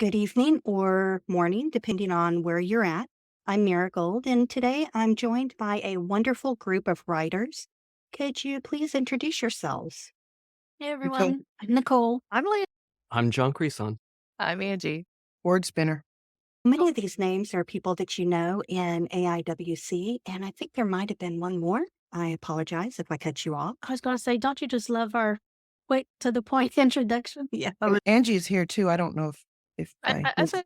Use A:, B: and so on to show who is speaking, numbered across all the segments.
A: Good evening or morning, depending on where you're at. I'm Marigold, and today I'm joined by a wonderful group of writers. Could you please introduce yourselves?
B: Hey
C: Nicole,
B: everyone, I'm Nicole. I'm Lynn.
D: I'm John Creason.
B: I'm Angie.
C: WordSpinner.
A: Many of these names are people that you know in AIWC, and I think there might have been one more. I apologize if I cut you off.
B: I was going to say, don't you just love our quick to the point introduction?
A: Yeah.
C: Angie is here too. I don't know if
B: I,
C: I
B: I, I said,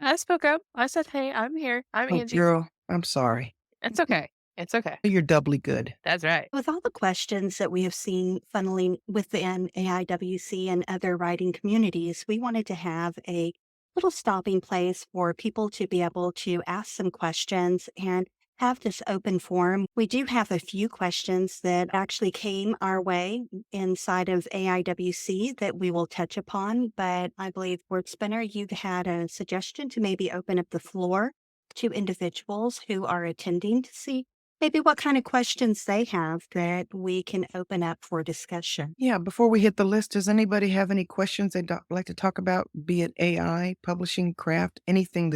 B: I spoke up. I said, hey, I'm here. I'm
C: oh
B: Angie.
C: girl, I'm sorry.
B: It's okay. It's okay.
C: You're doubly good.
B: That's right.
A: With all the questions that we have seen funneling within AIWC and other writing communities, we wanted to have a little stopping place for people to be able to ask some questions and have this open forum. We do have a few questions that actually came our way inside of AIWC that we will touch upon, but I believe WordSpinner, you've had a suggestion to maybe open up the floor to individuals who are attending to see maybe what kind of questions they have that we can open up for discussion.
C: Yeah, before we hit the list, does anybody have any questions they'd like to talk about, be it AI, publishing, craft, anything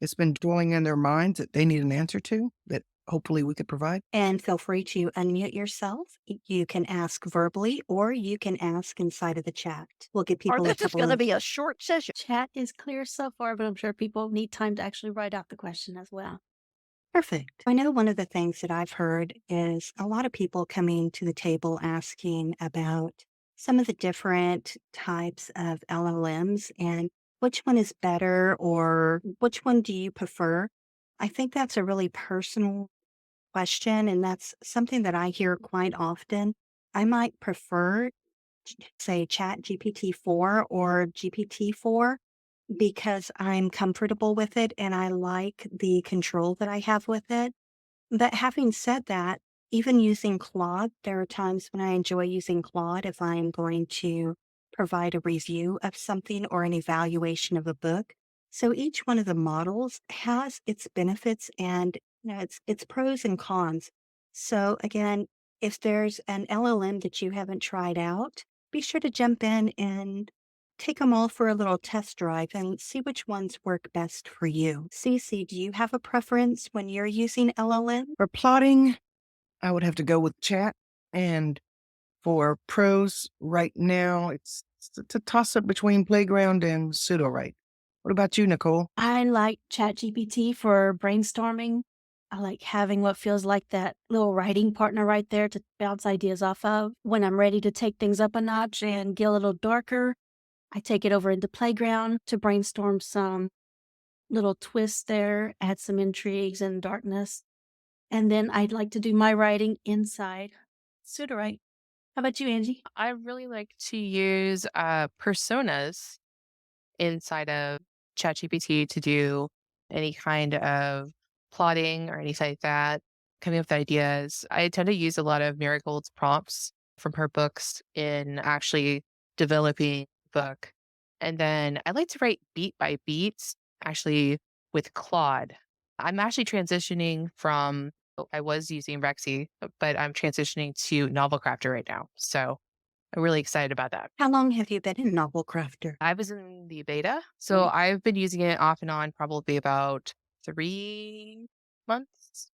C: it's been dwelling in their minds that they need an answer to that hopefully we could provide?
A: And feel free to unmute yourself. You can ask verbally or you can ask inside of the chat. We'll give
E: Or
A: people a
E: this is
A: couple
E: going to
A: of
E: be a short session.
B: Chat is clear so far, but I'm sure people need time to actually write out the question as well.
A: perfect. I know one of the things that I've heard is a lot of people coming to the table asking about some of the different types of LLMs and which one is better or which one do you prefer? I think that's a really personal question, and that's something that I hear quite often. I might prefer, say, Chat GPT-4 or GPT-4 because I'm comfortable with it and I like the control that I have with it. But having said that, even using Claude, there are times when I enjoy using Claude if I am going to provide a review of something or an evaluation of a book. So each one of the models has its benefits and its pros and cons. So again, if there's an LLM that you haven't tried out, be sure to jump in and take them all for a little test drive and see which ones work best for you. Cece, do you have a preference when you're using LLM?
C: For plotting, I would have to go with chat. And for prose, right now, it's a toss up between Playground and Pseudo-Write. What about you, Nicole?
B: I like ChatGPT for brainstorming. I like having what feels like that little writing partner right there to bounce ideas off of. When I'm ready to take things up a notch and get a little darker, I take it over into Playground to brainstorm some little twists there, add some intrigues and darkness. And then I'd like to do my writing inside Sudowrite. How about you, Angie?
E: I really like to use personas inside of ChatGPT to do any kind of plotting or anything like that, coming up with ideas. I tend to use a lot of Marigold's prompts from her books in actually developing the book. And then I like to write beat by beat, actually with Claude. I'm actually transitioning from, I was using Rexy, but I'm transitioning to Novel Crafter right now. So I'm really excited about that.
A: How long have you been in Novel Crafter?
E: I was in the beta, so I've been using it off and on probably about 3 months.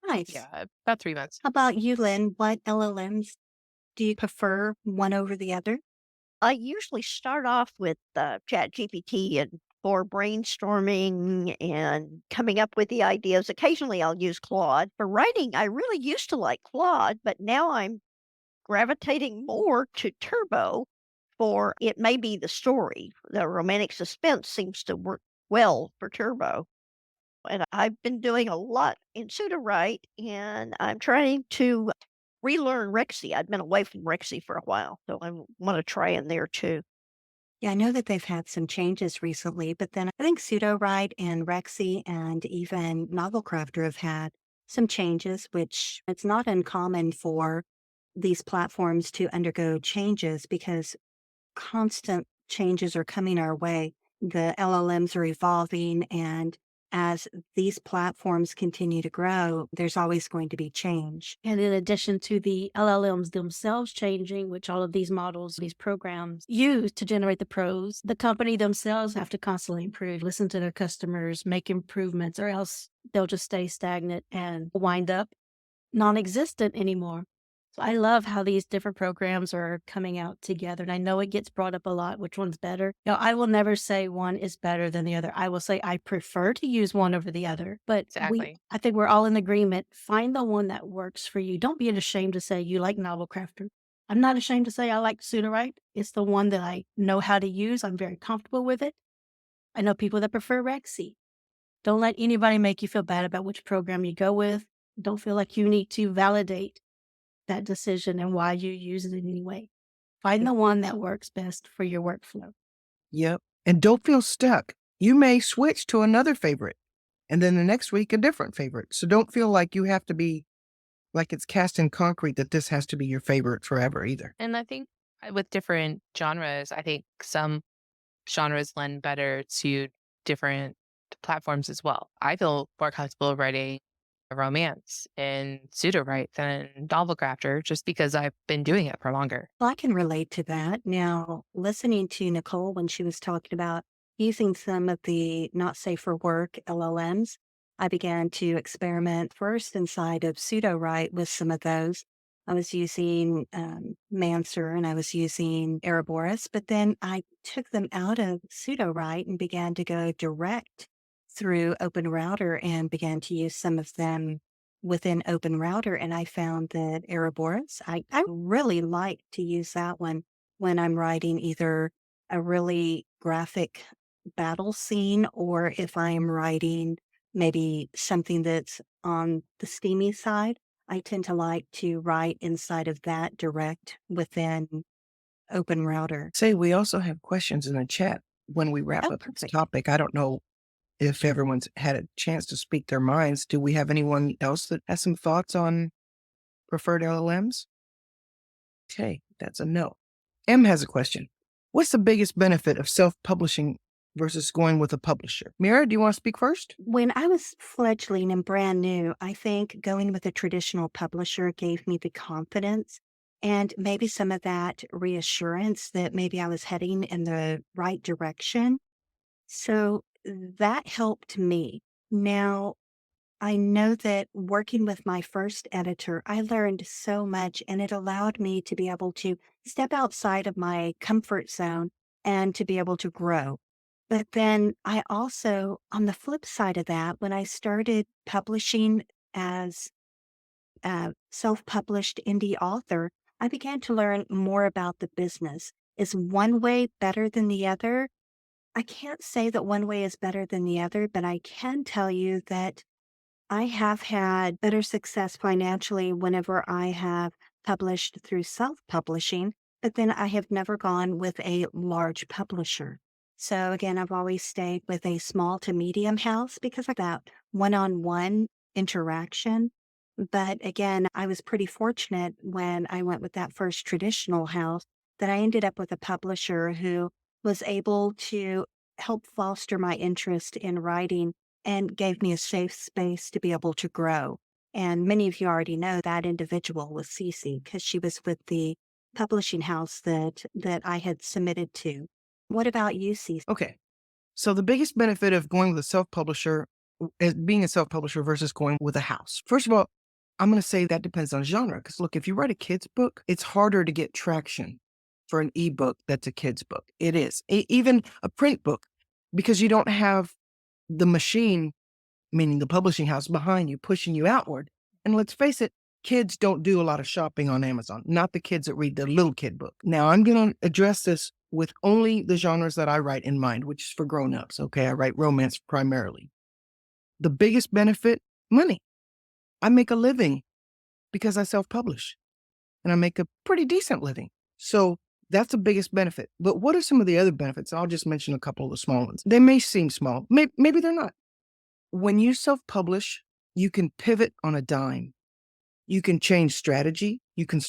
A: Nice.
E: Yeah, about 3 months.
A: How about you, Lynn? What LLMs do you prefer one over the other?
F: I usually start off with ChatGPT and for brainstorming and coming up with the ideas. Occasionally, I'll use Claude. For writing, I really used to like Claude, but now I'm gravitating more to Turbo for it may be the story. The romantic suspense seems to work well for Turbo. And I've been doing a lot in Sudowrite, and I'm trying to relearn Rexy. I'd been away from Rexy for a while, so I want to try in there too.
A: Yeah, I know that they've had some changes recently, but then I think Pseudo-Write and Rexy and even Novel Crafter have had some changes, which it's not uncommon for these platforms to undergo changes because constant changes are coming our way. The LLMs are evolving and as these platforms continue to grow, there's always going to be change.
B: And in addition to the LLMs themselves changing, which all of these models, these programs use to generate the prose, the company themselves have to constantly improve, listen to their customers, make improvements, or else they'll just stay stagnant and wind up non-existent anymore. So I love how these different programs are coming out together. And I know it gets brought up a lot, which one's better. I will never say one is better than the other. I will say I prefer to use one over the other. But
E: Exactly.
B: I think we're all in agreement. Find the one that works for you. Don't be ashamed to say you like Novel Crafter. I'm not ashamed to say I like Sudowrite. It's the one that I know how to use. I'm very comfortable with it. I know people that prefer Rexy. Don't let anybody make you feel bad about which program you go with. Don't feel like you need to validate that decision and why you use it in any way. Find the one that works best for your workflow.
C: Yep. And don't feel stuck. You may switch to another favorite and then the next week, a different favorite. So don't feel like you have to be like it's cast in concrete that this has to be your favorite forever either.
E: And I think with different genres, I think some genres lend better to different platforms as well. I feel more comfortable writing a romance in pseudo write than novel crafter just because I've been doing it for longer.
A: Well, I can relate to that. Now, listening to Nicole when she was talking about using some of the not safe for work LLMs, I began to experiment first inside of pseudo-write with some of those. I was using Manser and I was using Ouroboros, but then I took them out of pseudo-write and began to go direct through Open Router and began to use some of them within Open Router, and I found that Ouroboros, I really like to use that one when I'm writing either a really graphic battle scene or if I'm writing maybe something that's on the steamy side. I tend to like to write inside of that direct within Open Router.
C: Say, we also have questions in the chat when we wrap
A: Oh,
C: up this
A: perfect.
C: topic. I don't know if everyone's had a chance to speak their minds. Do we have anyone else that has some thoughts on preferred LLMs? Okay, that's a no. M has a question. What's the biggest benefit of self-publishing versus going with a publisher? Mira, do you want to speak first?
A: When I was fledgling and brand new, I think going with a traditional publisher gave me the confidence and maybe some of that reassurance that maybe I was heading in the right direction. So that helped me. Now, I know that working with my first editor, I learned so much and it allowed me to be able to step outside of my comfort zone and to be able to grow. But then I also, on the flip side of that, when I started publishing as a self published indie author, I began to learn more about the business. Is one way better than the other? I can't say that one way is better than the other, but I can tell you that I have had better success financially whenever I have published through self-publishing, but then I have never gone with a large publisher. So again, I've always stayed with a small to medium house because of that one-on-one interaction. But again, I was pretty fortunate when I went with that first traditional house that I ended up with a publisher who was able to help foster my interest in writing and gave me a safe space to be able to grow. And many of you already know that individual was Cece because she was with the publishing house that I had submitted to. What about you, Cece?
C: Okay. So the biggest benefit of going with a self-publisher is being a self-publisher versus going with a house. First of all, I'm going to say that depends on genre. Because look, if you write a kid's book, it's harder to get traction for an ebook that's a kid's book. It is. Even a print book, because you don't have the machine, meaning the publishing house behind you, pushing you outward. And let's face it, kids don't do a lot of shopping on Amazon, not the kids that read the little kid book. Now, I'm going to address this with only the genres that I write in mind, which is for grown-ups. Okay, I write romance primarily. The biggest benefit, money. I make a living because I self-publish, and I make a pretty decent living. So that's the biggest benefit. But what are some of the other benefits? I'll just mention a couple of the small ones. They may seem small. Maybe they're not. When you self-publish, you can pivot on a dime. You can change strategy. You can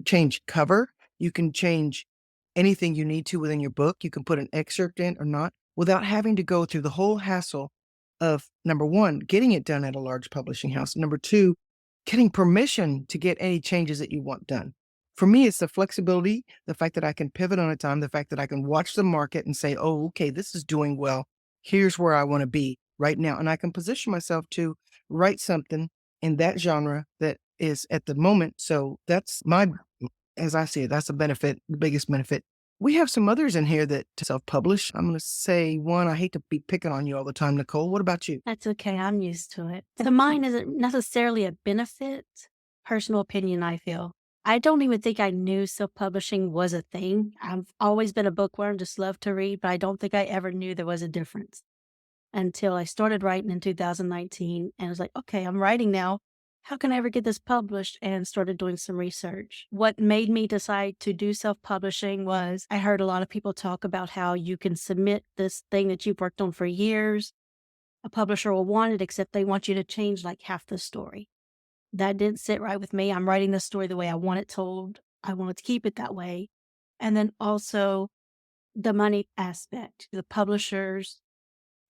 C: change cover. You can change anything you need to within your book. You can put an excerpt in or not without having to go through the whole hassle of number one, getting it done at a large publishing house. Number two, getting permission to get any changes that you want done. For me, it's the flexibility, the fact that I can pivot on a dime, the fact that I can watch the market and say, oh, okay, this is doing well. Here's where I want to be right now. And I can position myself to write something in that genre that is at the moment. So that's as I see it, that's the benefit, the biggest benefit. We have some others in here that self-publish. I'm going to say one. I hate to be picking on you all the time, Nicole. What about you?
B: That's okay. I'm used to it. So mine isn't necessarily a benefit. Personal opinion, I feel. I don't even think I knew self-publishing was a thing. I've always been a bookworm, just love to read, but I don't think I ever knew there was a difference until I started writing in 2019 and I was like, okay, I'm writing now. How can I ever get this published? And started doing some research. What made me decide to do self publishing was I heard a lot of people talk about how you can submit this thing that you've worked on for years. A publisher will want it, except they want you to change like half the story. That didn't sit right with me. I'm writing the story the way I want it told. I wanted to keep it that way. And then also the money aspect. The publishers,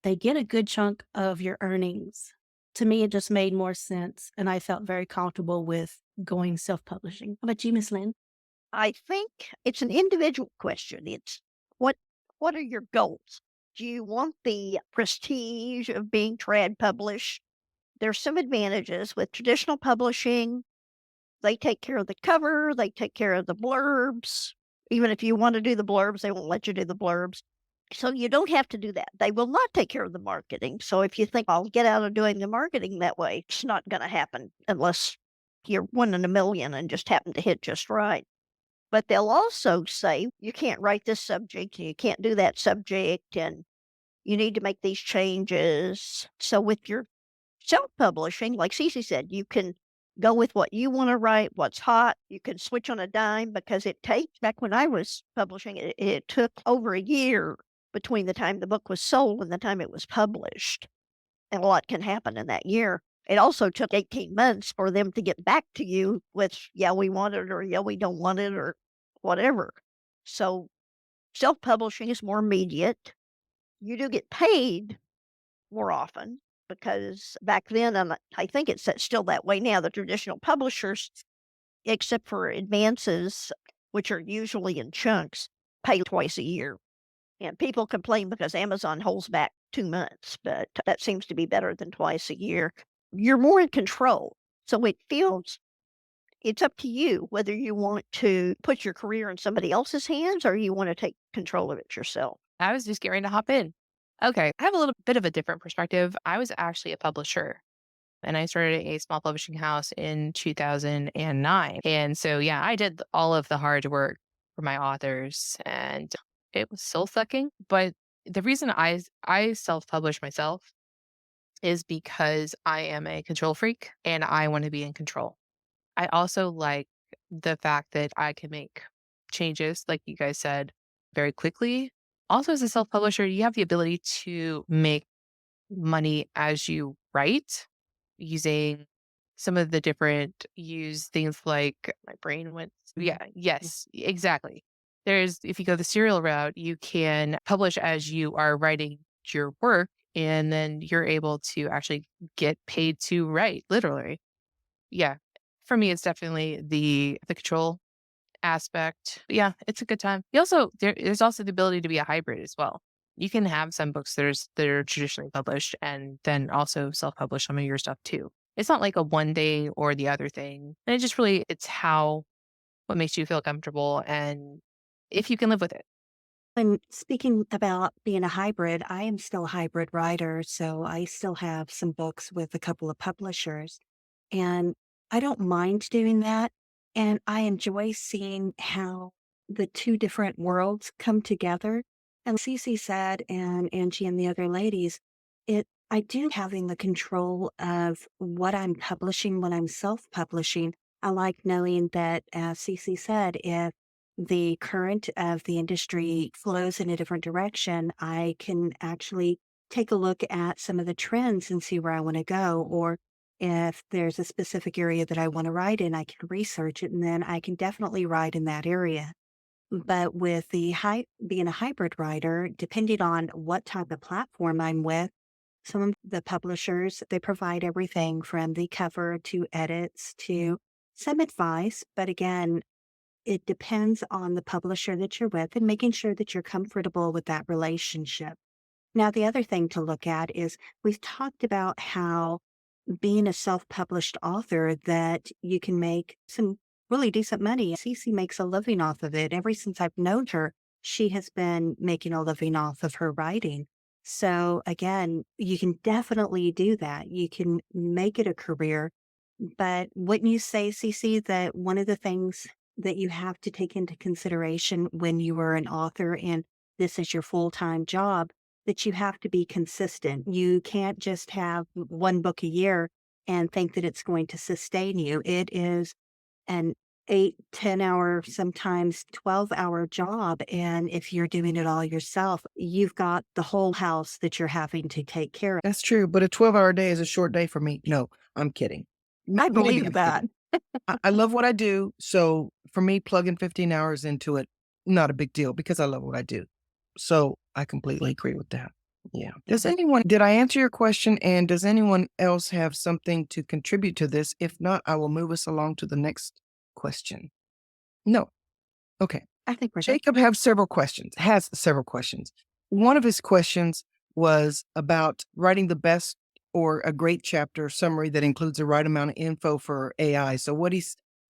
B: they get a good chunk of your earnings. To me, it just made more sense, and I felt very comfortable with going self-publishing. How about you, Miss Lynn?
F: I think it's an individual question. It's what what are your goals? Do you want the prestige of being trad published? There's some advantages with traditional publishing. They take care of the cover, they take care of the blurbs. Even if you want to do the blurbs, they won't let you do the blurbs. So you don't have to do that. They will not take care of the marketing. So if you think I'll get out of doing the marketing that way, it's not going to happen unless you're one in a million and just happen to hit just right. But they'll also say you can't write this subject and you can't do that subject and you need to make these changes. So with your self-publishing, like Cece said, you can go with what you want to write, what's hot. You can switch on a dime because it takes, back when I was publishing, it took over a year between the time the book was sold and the time it was published. And a lot can happen in that year. It also took 18 months for them to get back to you with, yeah, we want it, or yeah, we don't want it, or whatever. So self-publishing is more immediate. You do get paid more often because back then, and I think it's still that way now, the traditional publishers, except for advances, which are usually in chunks, pay twice a year. And people complain because Amazon holds back 2 months, but that seems to be better than twice a year. You're more in control. So it feels it's up to you whether you want to put your career in somebody else's hands or you want to take control of it yourself.
E: I was just getting ready to hop in. Okay. I have a little bit of a different perspective. I was actually a publisher and I started a small publishing house in 2009. And so, yeah, I did all of the hard work for my authors and it was soul sucking. But the reason I self publish myself is because I am a control freak and I want to be in control. I also like the fact that I can make changes, like you guys said, very quickly. Also, as a self publisher, you have the ability to make money as you write using some of the different use things like my brain went, yeah, yes, exactly. There's, if you go the serial route, you can publish as you are writing your work and then you're able to actually get paid to write, literally. Yeah. For me, it's definitely the control aspect. But yeah, it's a good time. You also there's also the ability to be a hybrid as well. You can have some books that are traditionally published and then also self-publish some of your stuff too. It's not like a one day or the other thing. And it just really it's how what makes you feel comfortable and if you can live with it.
A: When speaking about being a hybrid, I am still a hybrid writer, so I still have some books with a couple of publishers. And I don't mind doing that. And I enjoy seeing how the two different worlds come together. And Cece said, and Angie and the other ladies, I do having the control of what I'm publishing when I'm self-publishing. I like knowing that, as Cece said, if the current of the industry flows in a different direction, I can actually take a look at some of the trends and see where I want to go. Or if there's a specific area that I want to write in, I can research it and then I can definitely write in that area. But with being a hybrid writer, depending on what type of platform I'm with, Some of the publishers, they provide everything from the cover to edits to some advice. But again, it depends on the publisher that you're with and making sure that you're comfortable with that relationship. Now, the other thing to look at is we've talked about how being a self-published author that you can make some really decent money. Cece makes a living off of it. Ever since I've known her, she has been making a living off of her writing. So again, you can definitely do that. You can make it a career. But wouldn't you say, Cece, that one of the things that you have to take into consideration when you are an author and this is your full-time job, that you have to be consistent. You can't just have one book a year and think that it's going to sustain you. It is an 8, 10 hour, sometimes 12-hour job. And if you're doing it all yourself, you've got the whole house that you're having to take care of.
C: That's true, but a 12-hour day is a short day for me. No, I'm kidding.
A: I
C: Believe me,
A: believe
C: I'm
A: that.
C: kidding. I love what I do, so for me, plugging 15 hours into it, not a big deal because I love what I do. So I completely agree with that. Yeah. Did I answer your question? And does anyone else have something to contribute to this? If not, I will move us along to the next question. No. Okay.
A: I think we're good.
C: Jacob has several questions. One of his questions was about writing the best or a great chapter summary that includes the right amount of info for AI. So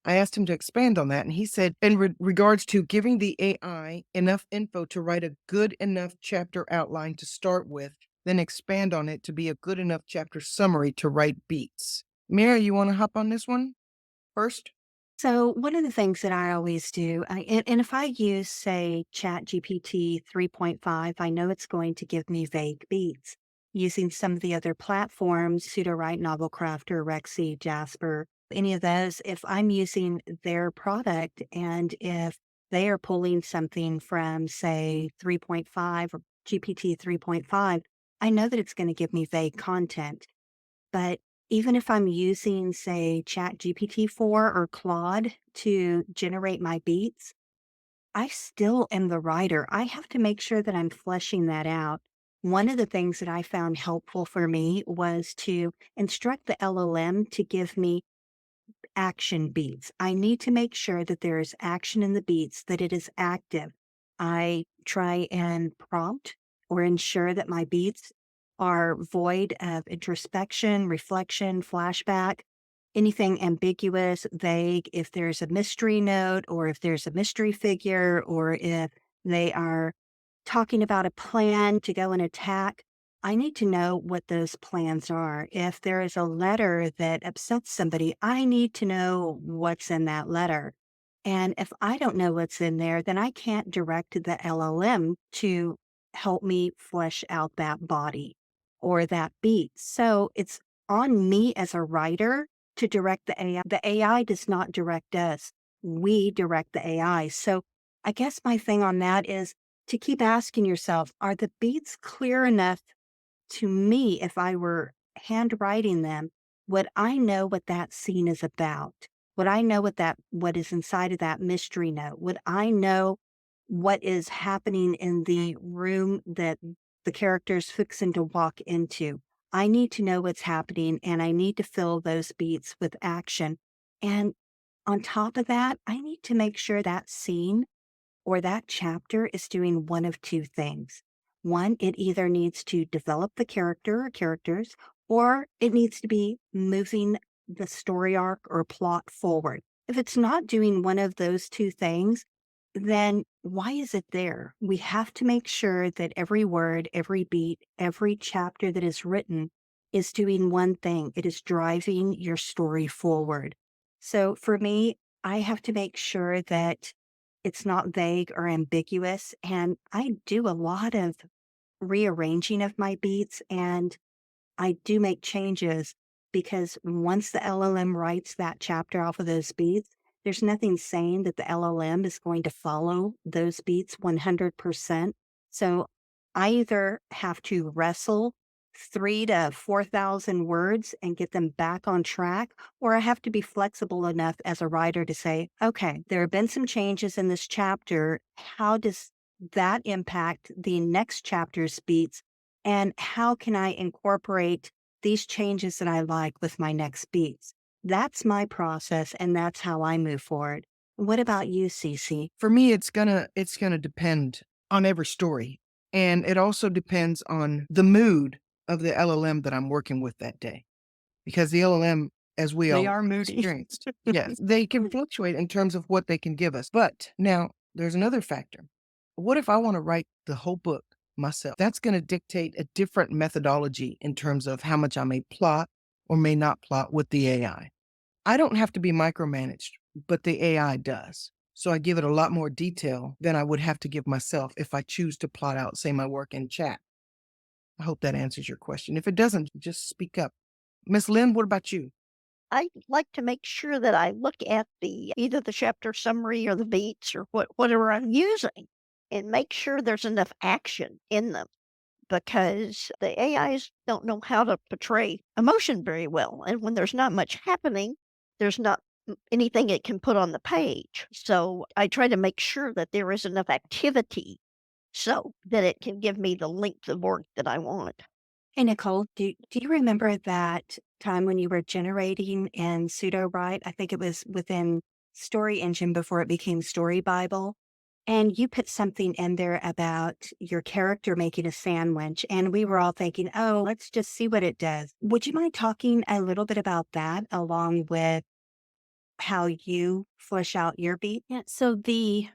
C: I asked him to expand on that, and he said, in regards to giving the AI enough info to write a good enough chapter outline to start with, then expand on it to be a good enough chapter summary to write beats. Mary, you want to hop on this one first?
A: So one of the things that I always do, and if I use, say, ChatGPT 3.5, I know it's going to give me vague beats. Using some of the other platforms, Pseudo-Write, Novel Crafter, Rexy, Jasper, any of those, if I'm using their product and if they are pulling something from, say, 3.5 or GPT 3.5, I know that it's going to give me vague content. But even if I'm using, say, ChatGPT 4 or Claude to generate my beats, I still am the writer. I have to make sure that I'm fleshing that out. One of the things that I found helpful for me was to instruct the LLM to give me action beats. I need to make sure that there is action in the beats, that it is active. I try and prompt or ensure that my beats are void of introspection, reflection, flashback, anything ambiguous, vague. If there's a mystery note or if there's a mystery figure or if they are talking about a plan to go and attack, I need to know what those plans are. If there is a letter that upsets somebody, I need to know what's in that letter. And if I don't know what's in there, then I can't direct the LLM to help me flesh out that body or that beat. So it's on me as a writer to direct the AI. The AI does not direct us. We direct the AI. So I guess my thing on that is to keep asking yourself, are the beats clear enough to me? If I were handwriting them, would I know what that scene is about? Would I know what is inside of that mystery note? Would I know what is happening in the room that the character's fixing to walk into? I need to know what's happening and I need to fill those beats with action. And on top of that, I need to make sure that scene or that chapter is doing one of two things. One, it either needs to develop the character or characters, or it needs to be moving the story arc or plot forward. If it's not doing one of those two things, then why is it there? We have to make sure that every word, every beat, every chapter that is written is doing one thing. It is driving your story forward. So for me, I have to make sure that it's not vague or ambiguous. And I do a lot of rearranging of my beats and I do make changes because once the LLM writes that chapter off of those beats, there's nothing saying that the LLM is going to follow those beats 100%. So I either have to wrestle 3 to 4,000 words and get them back on track, or I have to be flexible enough as a writer to say, okay, there have been some changes in this chapter. How does that impact the next chapter's beats? And how can I incorporate these changes that I like with my next beats? That's my process, and that's how I move forward. What about you, Cece?
C: For me, it's gonna depend on every story, and it also depends on the mood of the LLM that I'm working with that day, because the LLM, as we
A: They
C: all
A: are moody.
C: experienced, yes, they can fluctuate in terms of what they can give us. But now there's another factor. What if I want to write the whole book myself? That's going to dictate a different methodology in terms of how much I may plot or may not plot with the AI. I don't have to be micromanaged, but the AI does. So I give it a lot more detail than I would have to give myself if I choose to plot out, say, my work in chat. I hope that answers your question. If it doesn't, just speak up. Miss Lynn, what about you?
F: I like to make sure that I look at the either the chapter summary or the beats or whatever I'm using and make sure there's enough action in them because the AIs don't know how to portray emotion very well. And when there's not much happening, there's not anything it can put on the page. So I try to make sure that there is enough activity so that it can give me the length of work that I want.
A: Hey, Nicole, do you remember that time when you were generating in pseudo write? I think it was within Story Engine before it became Story Bible. And you put something in there about your character making a sandwich. And we were all thinking, oh, let's just see what it does. Would you mind talking a little bit about that along with how you flesh out your beat?
B: Yeah, so the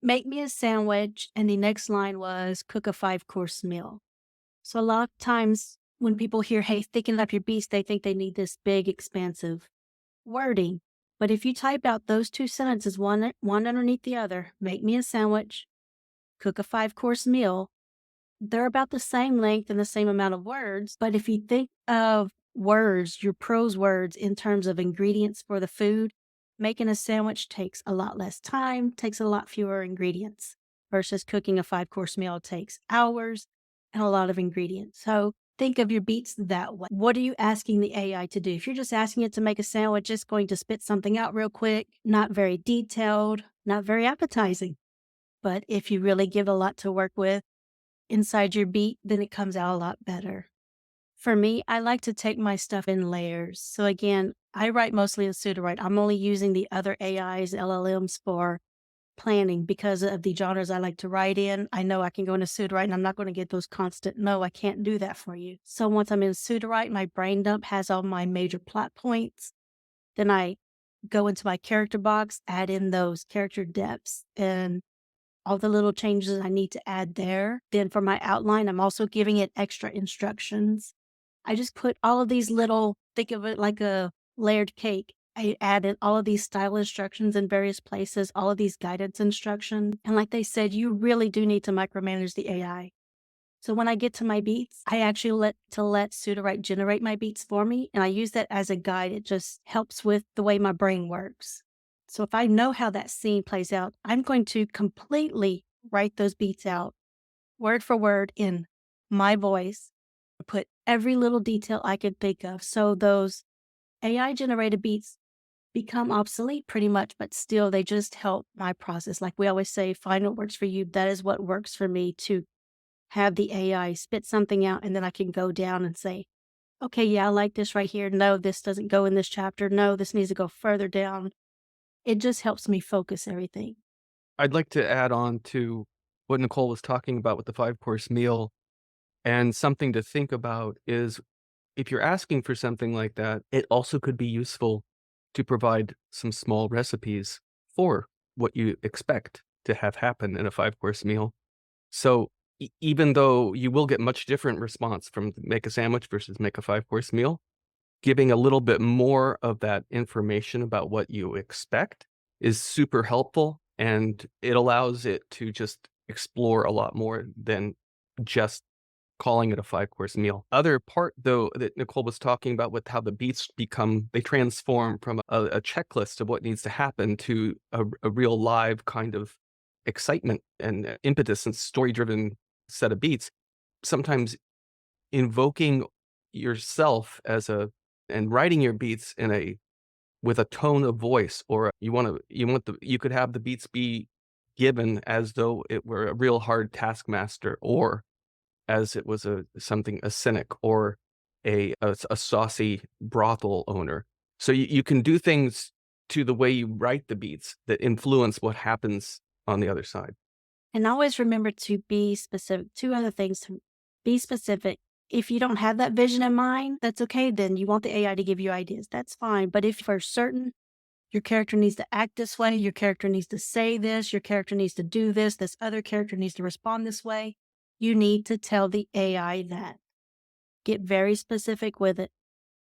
B: make me a sandwich, and the next line was cook a 5-course meal. So a lot of times when people hear, hey, thicken up your beats, they think they need this big, expansive wording. But if you type out those two sentences, one underneath the other, make me a sandwich, cook a 5-course meal, they're about the same length and the same amount of words. But if you think of words, your prose words in terms of ingredients for the food, making a sandwich takes a lot less time, takes a lot fewer ingredients versus cooking a 5-course meal takes hours and a lot of ingredients. So think of your beats that way. What are you asking the AI to do? If you're just asking it to make a sandwich, it's going to spit something out real quick, not very detailed, not very appetizing. But if you really give a lot to work with, inside your beat, then it comes out a lot better. For me, I like to take my stuff in layers. So again, I write mostly in pseudo-write. I'm only using the other AIs, LLMs for planning because of the genres I like to write in. I know I can go into pseudo-write and I'm not going to get those constant, no, I can't do that for you. So once I'm in pseudo-write, my brain dump has all my major plot points. Then I go into my character box, add in those character depths and all the little changes I need to add there. Then for my outline, I'm also giving it extra instructions. I just put all of these little, think of it like a layered cake. I added all of these style instructions in various places, all of these guidance instructions. And like they said, you really do need to micromanage the AI. So when I get to my beats, I actually let Sudowrite generate my beats for me. And I use that as a guide. It just helps with the way my brain works. So if I know how that scene plays out, I'm going to completely write those beats out word for word in my voice, put every little detail I could think of. So those AI generated beats become obsolete pretty much, but still they just help my process. Like we always say, find what works for you. That is what works for me to have the AI spit something out and then I can go down and say, okay, yeah, I like this right here. No, this doesn't go in this chapter. No, this needs to go further down. It just helps me focus everything.
D: I'd like to add on to what Nicole was talking about with the 5-course meal. And something to think about is if you're asking for something like that, it also could be useful to provide some small recipes for what you expect to have happen in a 5-course meal. So even though you will get much different response from make a sandwich versus make a 5-course meal, giving a little bit more of that information about what you expect is super helpful, and it allows it to just explore a lot more than just calling it a 5-course meal. Other part, though, that Nicole was talking about with how the beats they transform from a checklist of what needs to happen to a real live kind of excitement and impetus and story-driven set of beats. Sometimes invoking yourself and writing your beats with a tone of voice, or you could have the beats be given as though it were a real hard taskmaster or as it was a cynic or a saucy brothel owner. So you can do things to the way you write the beats that influence what happens on the other side.
B: And always remember to be specific. Two other things to be specific. If you don't have that vision in mind, that's okay. Then you want the AI to give you ideas. That's fine. But if for certain your character needs to act this way, your character needs to say this, your character needs to do this, this other character needs to respond this way, you need to tell the AI that. Get very specific with it.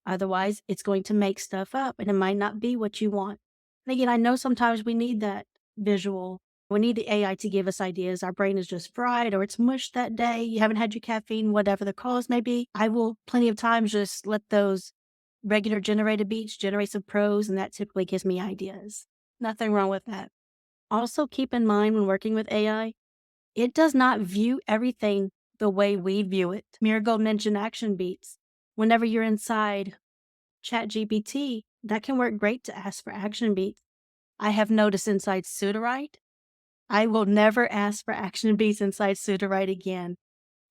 B: Otherwise, it's going to make stuff up and it might not be what you want. And again, I know sometimes we need that visual. We need the AI to give us ideas. Our brain is just fried or it's mush that day. You haven't had your caffeine, whatever the cause may be. I will plenty of times just let those regular generated beats generate some prose, and that typically gives me ideas. Nothing wrong with that. Also, keep in mind when working with AI, it does not view everything the way we view it. Miracle mentioned action beats. Whenever you're inside ChatGPT, that can work great to ask for action beats. I have noticed inside Sudowrite, I will never ask for action beats inside Sudowrite again,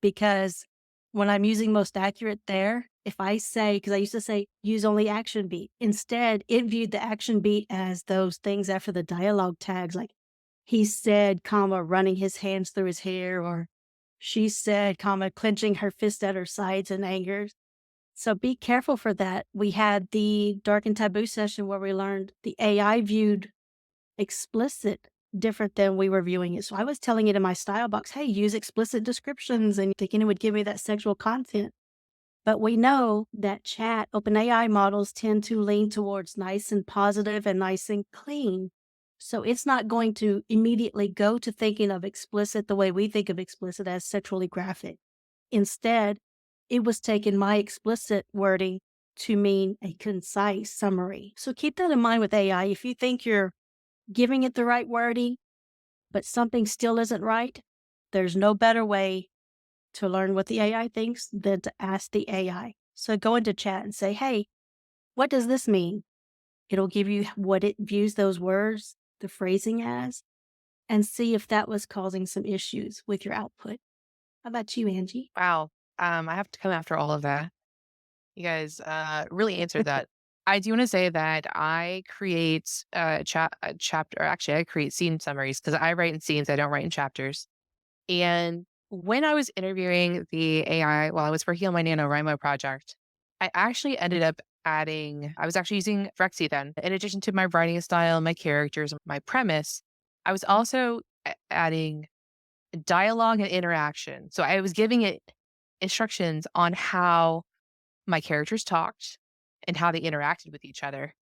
B: because when I'm using most accurate there, if I say, because I used to say use only action beat, instead it viewed the action beat as those things after the dialogue tags, like he said, comma, running his hands through his hair, or she said, comma, clenching her fist at her sides in anger. So be careful for that. We had the dark and taboo session where we learned the AI viewed explicit different than we were viewing it. So I was telling it in my style box, hey, use explicit descriptions, and thinking it would give me that sexual content. But we know that OpenAI models tend to lean towards nice and positive and nice and clean. So it's not going to immediately go to thinking of explicit the way we think of explicit as sexually graphic. Instead, it was taking my explicit wording to mean a concise summary. So keep that in mind with AI. If you think you're giving it the right wording, but something still isn't right, there's no better way to learn what the AI thinks than to ask the AI. So go into chat and say, hey, what does this mean? It'll give you what it views those words, the phrasing as, and see if that was causing some issues with your output. How about you, Angie?
E: Wow. I have to come after all of that. You guys really answered that. I do want to say that I create a chapter, or actually, I create scene summaries because I write in scenes. I don't write in chapters. And when I was interviewing the AI while I was working on my NaNoWriMo project, I actually ended up I was actually using Rexy then. In addition to my writing style, my characters, my premise, I was also adding dialogue and interaction. So I was giving it instructions on how my characters talked and how they interacted with each other.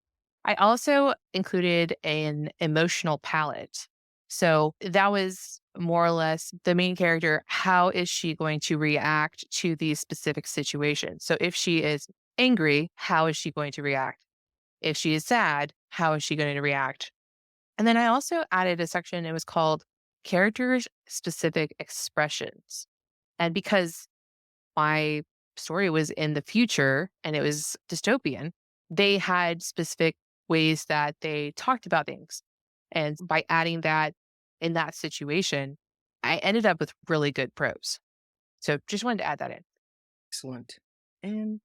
E: I also included an emotional palette. So that was more or less the main character. How is she going to react to these specific situations? So if she is angry, how is she going to react? If she is sad, how is she going to react? And then I also added a section, it was called characters specific expressions. And because my story was in the future and it was dystopian, they had specific ways that they talked about things. And by adding that in that situation, I ended up with really good prose. So just wanted to add that in.
C: Excellent. And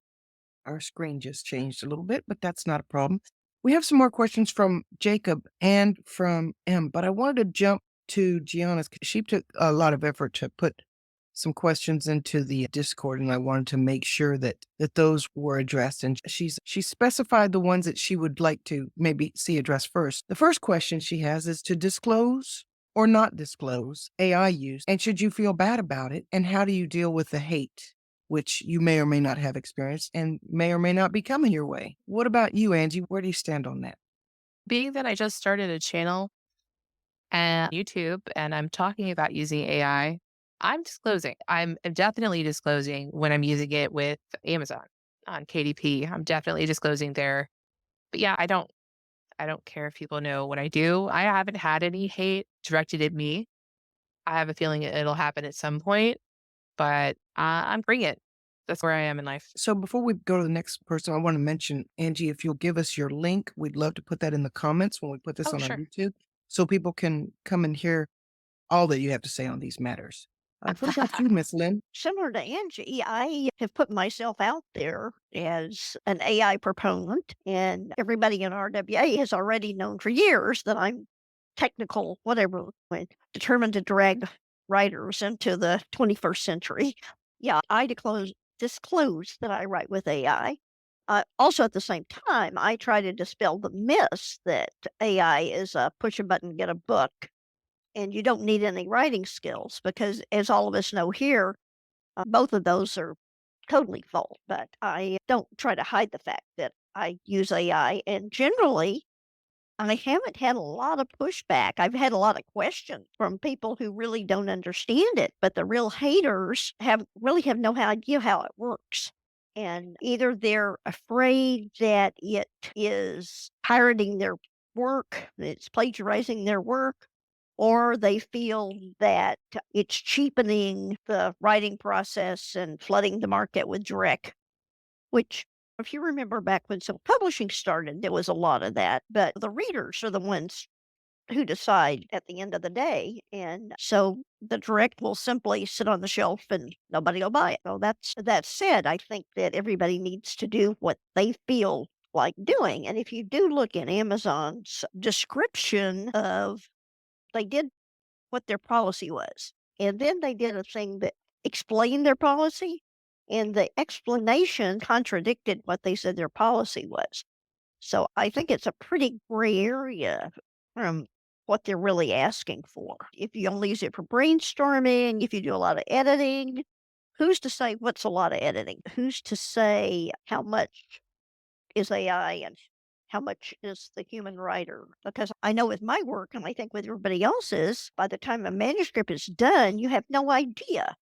C: our screen just changed a little bit, but that's not a problem. We have some more questions from Jacob and from M, but I wanted to jump to Gianna's. She took a lot of effort to put some questions into the Discord, and I wanted to make sure that those were addressed. And she specified the ones that she would like to maybe see addressed first. The first question she has is to disclose or not disclose AI use, and should you feel bad about it, and how do you deal with the hate, which you may or may not have experienced and may or may not be coming your way? What about you, Angie? Where do you stand on that?
E: Being that I just started a channel and YouTube and I'm talking about using AI, I'm disclosing. I'm definitely disclosing when I'm using it with Amazon on KDP. I'm definitely disclosing there. But yeah, I don't care if people know what I do. I haven't had any hate directed at me. I have a feeling it'll happen at some point, but I'm bringing it. That's where I am in life.
C: So before we go to the next person, I want to mention, Angie, if you'll give us your link, we'd love to put that in the comments when we put this
E: Oh,
C: on our
E: sure.
C: YouTube so people can come and hear all that you have to say on these matters. What about you, Miss Lynn?
F: Similar to Angie, I have put myself out there as an AI proponent, and everybody in RWA has already known for years that I'm technical, whatever, determined to drag writers into the 21st century. Yeah, I disclose that I write with AI. Also, at the same time, I try to dispel the myths that AI is a push a button, get a book, and you don't need any writing skills because, as all of us know here, both of those are totally false. But I don't try to hide the fact that I use AI, and generally, I haven't had a lot of pushback. I've had a lot of questions from people who really don't understand it, but the real haters have no idea how it works. And either they're afraid that it is pirating their work, it's plagiarizing their work, or they feel that it's cheapening the writing process and flooding the market with direct, which, if you remember back when self-publishing started, there was a lot of that, but the readers are the ones who decide at the end of the day, and so the direct will simply sit on the shelf and nobody will buy it. So that said, I think that everybody needs to do what they feel like doing, and if you do look at Amazon's description of they did what their policy was, and then they did a thing that explained their policy, and the explanation contradicted what they said their policy was. So I think it's a pretty gray area from what they're really asking for. If you only use it for brainstorming, if you do a lot of editing, who's to say what's a lot of editing? Who's to say how much is AI and how much is the human writer? Because I know with my work, and I think with everybody else's, by the time a manuscript is done, you have no idea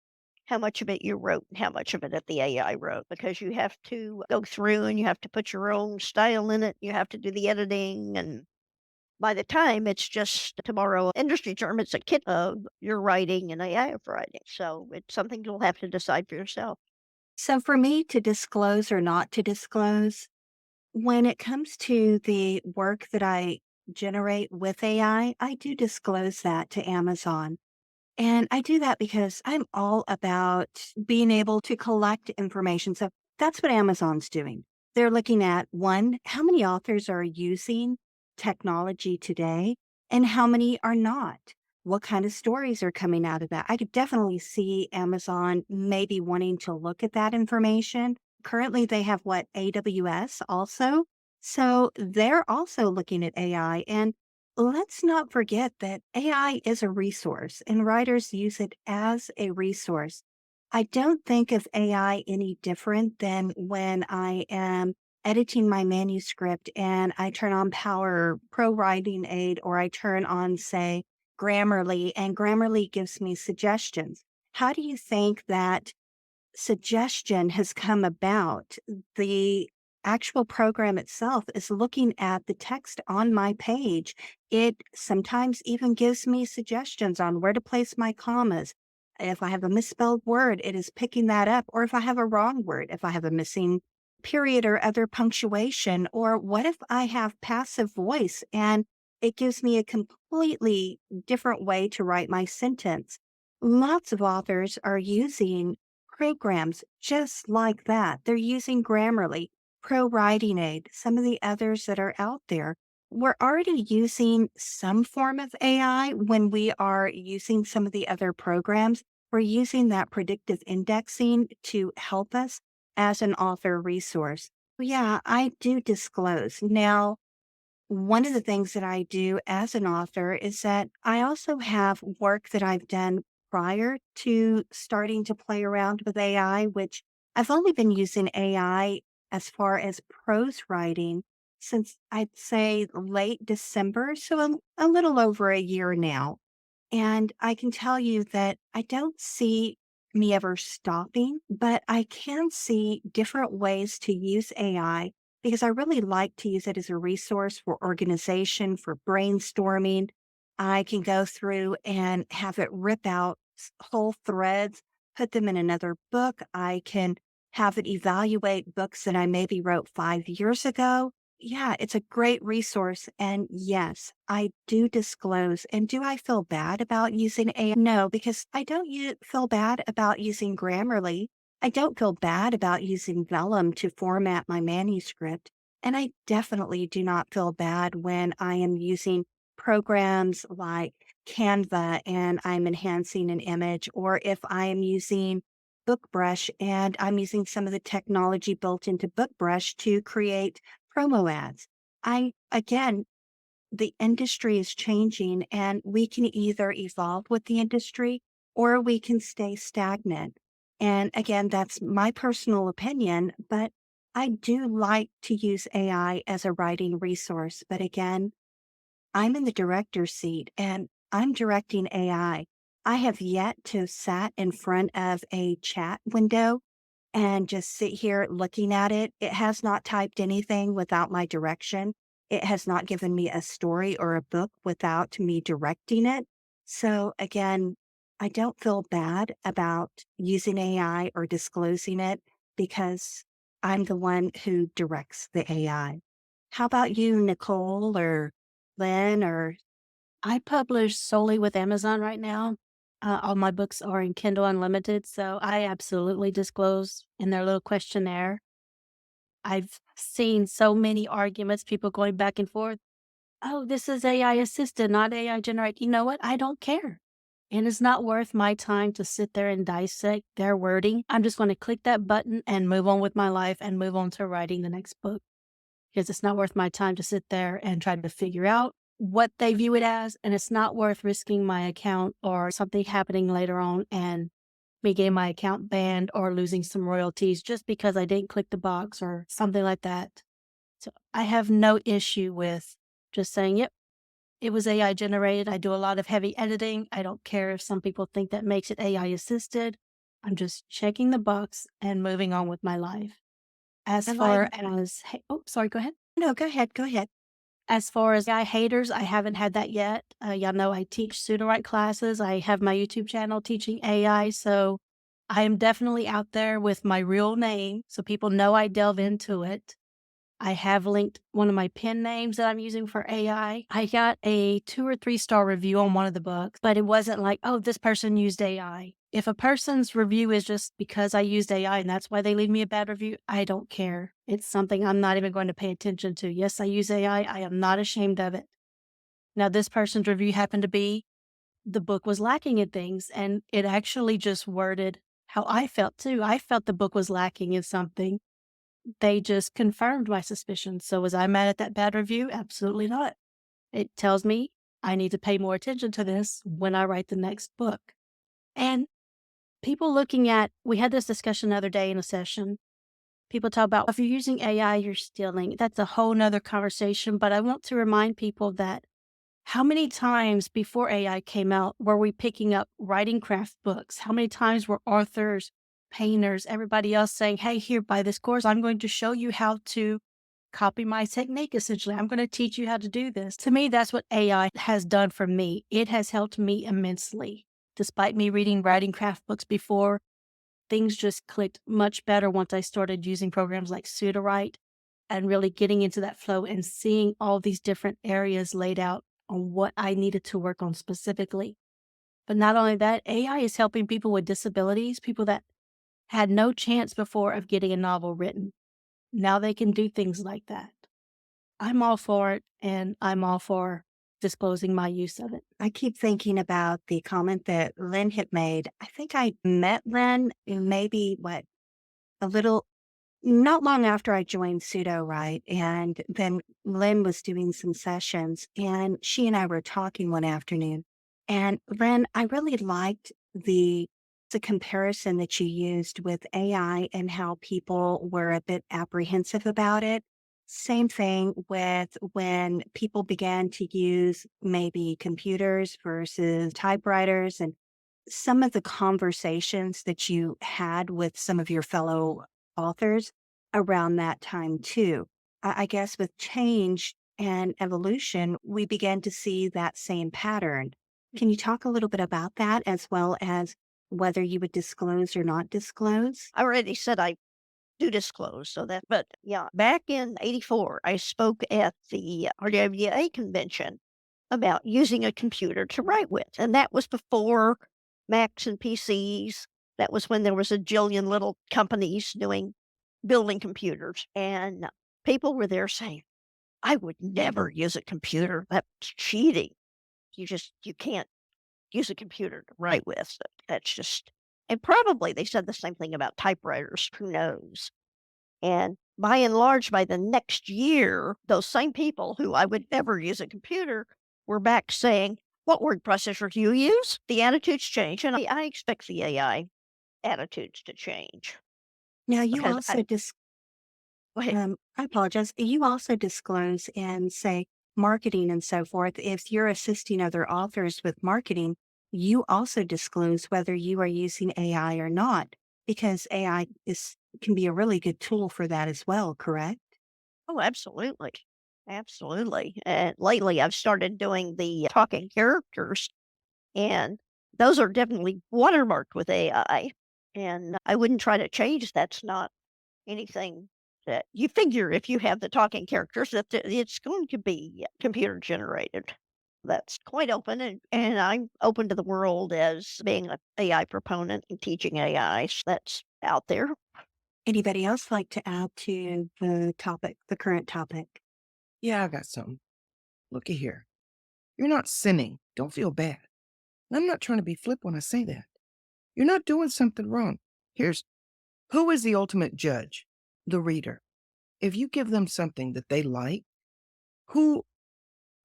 F: how much of it you wrote and how much of it that the AI wrote, because you have to go through and you have to put your own style in it. You have to do the editing. And by the time it's just, to borrow an industry term, it's a kit of your writing and AI of writing. So it's something you'll have to decide for yourself.
A: So for me to disclose or not to disclose, when it comes to the work that I generate with I do disclose that to Amazon. And I do that because I'm all about being able to collect information. So that's what Amazon's doing. They're looking at one, how many authors are using technology today and how many are not? What kind of stories are coming out of that? I could definitely see Amazon maybe wanting to look at that information. Currently, they have what, AWS also? So they're also looking at AI. And let's not forget that AI is a resource and writers use it as a resource. I don't think of AI any different than when I am editing my manuscript and I turn on Power Pro Writing Aid or I turn on, say, Grammarly, and Grammarly gives me suggestions. How do you think that suggestion has come about? The actual program itself is looking at the text on my page. It sometimes even gives me suggestions on where to place my commas. If I have a misspelled word, it is picking that up. Or if I have a wrong word, if I have a missing period or other punctuation, or what if I have passive voice and it gives me a completely different way to write my sentence. Lots of authors are using programs just like that. They're using Grammarly, Pro Writing Aid, some of the others that are out there. We're already using some form of AI when we are using some of the other programs. We're using that predictive indexing to help us as an author resource. Yeah, I do disclose. Now, one of the things that I do as an author is that I also have work that I've done prior to starting to play around with AI, which I've only been using AI as far as prose writing since I'd say late December, so a little over a year now. And I can tell you that I don't see me ever stopping, but I can see different ways to use AI because I really like to use it as a resource for organization, for brainstorming. I can go through and have it rip out whole threads, put them in another book. I can have it evaluate books that I maybe wrote 5 years ago. yeah, it's a great resource. And yes, I do disclose. And do I feel bad about using AI? No, because I don't feel bad about using Grammarly. I don't feel bad about using Vellum to format my manuscript. And I definitely do not feel bad when I am using programs like Canva and I'm enhancing an image, or if I am using BookBrush and I'm using some of the technology built into BookBrush to create promo ads. Again, the industry is changing and we can either evolve with the industry or we can stay stagnant. And again, that's my personal opinion, but I do like to use AI as a writing resource. But again, I'm in the director's seat and I'm directing AI. I have yet to sat in front of a chat window and just sit here looking at it. It has not typed anything without my direction. It has not given me a story or a book without me directing it. So again, I don't feel bad about using AI or disclosing it because I'm the one who directs the AI. How about you, Nicole or Lynn or
B: I publish solely with Amazon right now. All my books are in Kindle Unlimited, so I absolutely disclose in their little questionnaire. I've seen so many arguments, people going back and forth. Oh, this is AI assisted, not AI generated. You know what? I don't care. And it's not worth my time to sit there and dissect their wording. I'm just going to click that button and move on with my life and move on to writing the next book because it's not worth my time to sit there and try to figure out what they view it as. And it's not worth risking my account or something happening later on and me getting my account banned or losing some royalties just because I didn't click the box or something like that. So I have no issue with just saying, yep, it was AI generated. I do a lot of heavy editing. I don't care if some people think that makes it AI assisted. I'm just checking the box and moving on with my life. As
A: I like,
B: far as, oh, sorry, go ahead.
A: no, go ahead, go ahead.
B: As far as AI haters, I haven't had that yet. Y'all know I teach pseudo-write classes. I have my YouTube channel teaching AI. So I am definitely out there with my real name. So people know I delve into it. I have linked one of my pen names that I'm using for AI. I got a 2 or 3 star review on one of the books, but it wasn't like, oh, this person used AI. If a person's review is just because I used AI and that's why they leave me a bad review, I don't care. It's something I'm not even going to pay attention to. Yes, I use AI. I am not ashamed of it. Now, this person's review happened to be the book was lacking in things, and it actually just worded how I felt too. I felt the book was lacking in something. They just confirmed my suspicions. So was I mad at that bad review? Absolutely not. It tells me I need to pay more attention to this when I write the next book. And people looking at, we had this discussion the other day in a session. People talk about if you're using AI, you're stealing. That's a whole nother conversation. But I want to remind people that how many times before AI came out were we picking up writing craft books? How many times were authors, painters, everybody else saying, hey, here, buy this course. I'm going to show you how to copy my technique, essentially. I'm going to teach you how to do this. To me, that's what AI has done for me. It has helped me immensely. Despite me reading writing craft books before, things just clicked much better once I started using programs like Sudowrite and really getting into that flow and seeing all these different areas laid out on what I needed to work on specifically. But not only that, AI is helping people with disabilities, people that had no chance before of getting a novel written. Now they can do things like that. I'm all for it, and I'm all for disclosing my use of it.
A: I keep thinking about the comment that Lynn had made. I think I met Lynn maybe a little not long after I joined Pseudo, right? And then Lynn was doing some sessions and she and I were talking one afternoon. And Lynn, I really liked the comparison that you used with AI and how people were a bit apprehensive about it. Same thing with when people began to use maybe computers versus typewriters and some of the conversations that you had with some of your fellow authors around that time too. I guess with change and evolution, we began to see that same pattern. Can you talk a little bit about that as well as whether you would disclose or not disclose?
F: I already said I do disclose. So that, but yeah, back in '84, I spoke at the RWA convention about using a computer to write with. And that was before Macs and PCs. That was when there was a jillion little companies building computers. And people were there saying, I would never use a computer. That's cheating. You can't use a computer to write with. That's just, and probably they said the same thing about typewriters. Who knows? And by and large, by the next year, those same people who I would never use a computer were back saying, what word processor do you use? The attitudes change. And I expect the AI attitudes to change
A: Now, you
F: because
A: also
F: go ahead.
A: I apologize. You also disclose in, say, marketing and so forth. If you're assisting other authors with marketing, you also disclose whether you are using AI or not, because AI can be a really good tool for that as well, correct?
F: Oh, absolutely. Absolutely. And lately I've started doing the talking characters, and those are definitely watermarked with AI. And I wouldn't try to change. That's not anything that you figure if you have the talking characters that it's going to be computer generated. That's quite open, and I'm open to the world as being an AI proponent and teaching AI. So that's out there.
A: Anybody else like to add to the topic, the current topic?
C: Yeah, I got something. Looky here. You're not sinning. Don't feel bad. And I'm not trying to be flip when I say that. You're not doing something wrong. Here's who is the ultimate judge? The reader. If you give them something that they like, who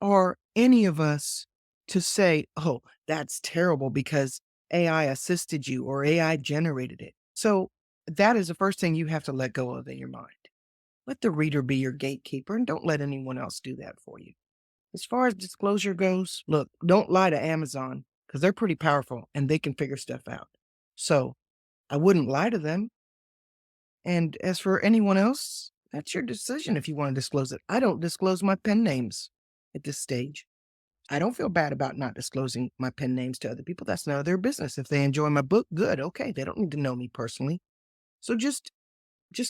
C: are any of us to say, oh, that's terrible because AI assisted you or AI generated it? So that is the first thing you have to let go of in your mind. Let the reader be your gatekeeper and don't let anyone else do that for you. As far as disclosure goes, look, don't lie to Amazon because they're pretty powerful and they can figure stuff out. So I wouldn't lie to them. And as for anyone else, that's your decision if you want to disclose it. I don't disclose my pen names at this stage. I don't feel bad about not disclosing my pen names to other people. That's none of their business. If they enjoy my book, good. Okay. They don't need to know me personally. So just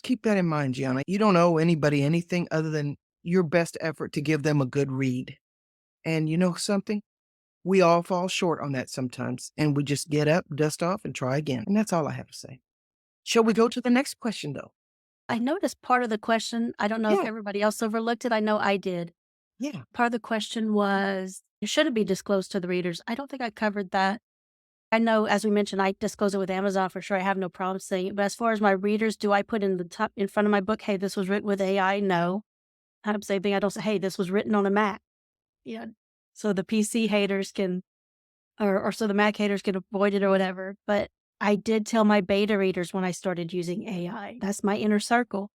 C: keep that in mind, Gianna. You don't owe anybody anything other than your best effort to give them a good read. And you know something? We all fall short on that sometimes, and we just get up, dust off, and try again. And that's all I have to say. Shall we go to the next question, though?
B: I noticed part of the question, I don't know if
C: Yeah,
B: everybody else overlooked it. I know I did.
C: yeah.
B: Part of the question was, should it be disclosed to the readers? I don't think I covered that. I know, as we mentioned, I disclose it with Amazon for sure. I have no problem saying it. But as far as my readers, do I put in the top in front of my book, hey, this was written with AI? No. Kind of same thing. I don't say, hey, this was written on a Mac. Yeah. So the PC haters can, or so the Mac haters can avoid it or whatever. But I did tell my beta readers when I started using AI. That's my inner circle.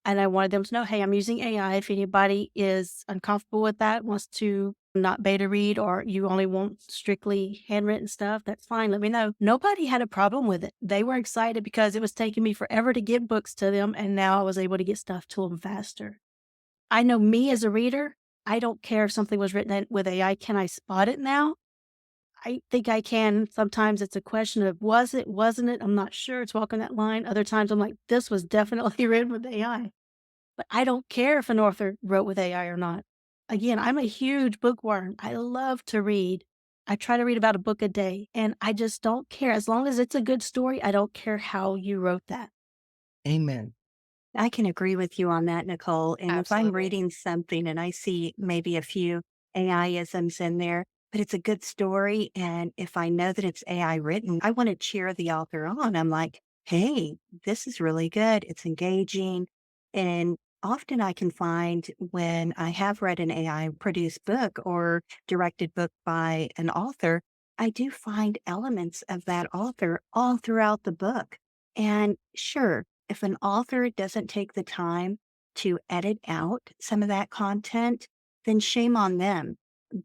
B: And I wanted them to know, hey, I'm using AI. If anybody is uncomfortable with that, wants to not beta read, or you only want strictly handwritten stuff, that's fine. Let me know. Nobody had a problem with it. They were excited because it was taking me forever to get books to them. And now I was able to get stuff to them faster. I know me as a reader, I don't care if something was written with AI. Can I spot it now? I think I can. Sometimes it's a question of was it, wasn't it? I'm not sure. It's walking that line. Other times I'm like, this was definitely written with AI. But I don't care if an author wrote with AI or not. Again, I'm a huge bookworm. I love to read. I try to read about a book a day, and I just don't care. As long as it's a good story, I don't care how you wrote that.
C: Amen.
A: I can agree with you on that, Nicole. And if I'm
E: Absolutely.
A: reading something and I see maybe a few AI isms in there, but it's a good story, and if I know that it's AI written, I want to cheer the author on. I'm like, hey, this is really good. It's engaging. And often I can find when I have read an AI produced book or directed book by an author, I do find elements of that author all throughout the book. And sure, if an author doesn't take the time to edit out some of that content, then shame on them.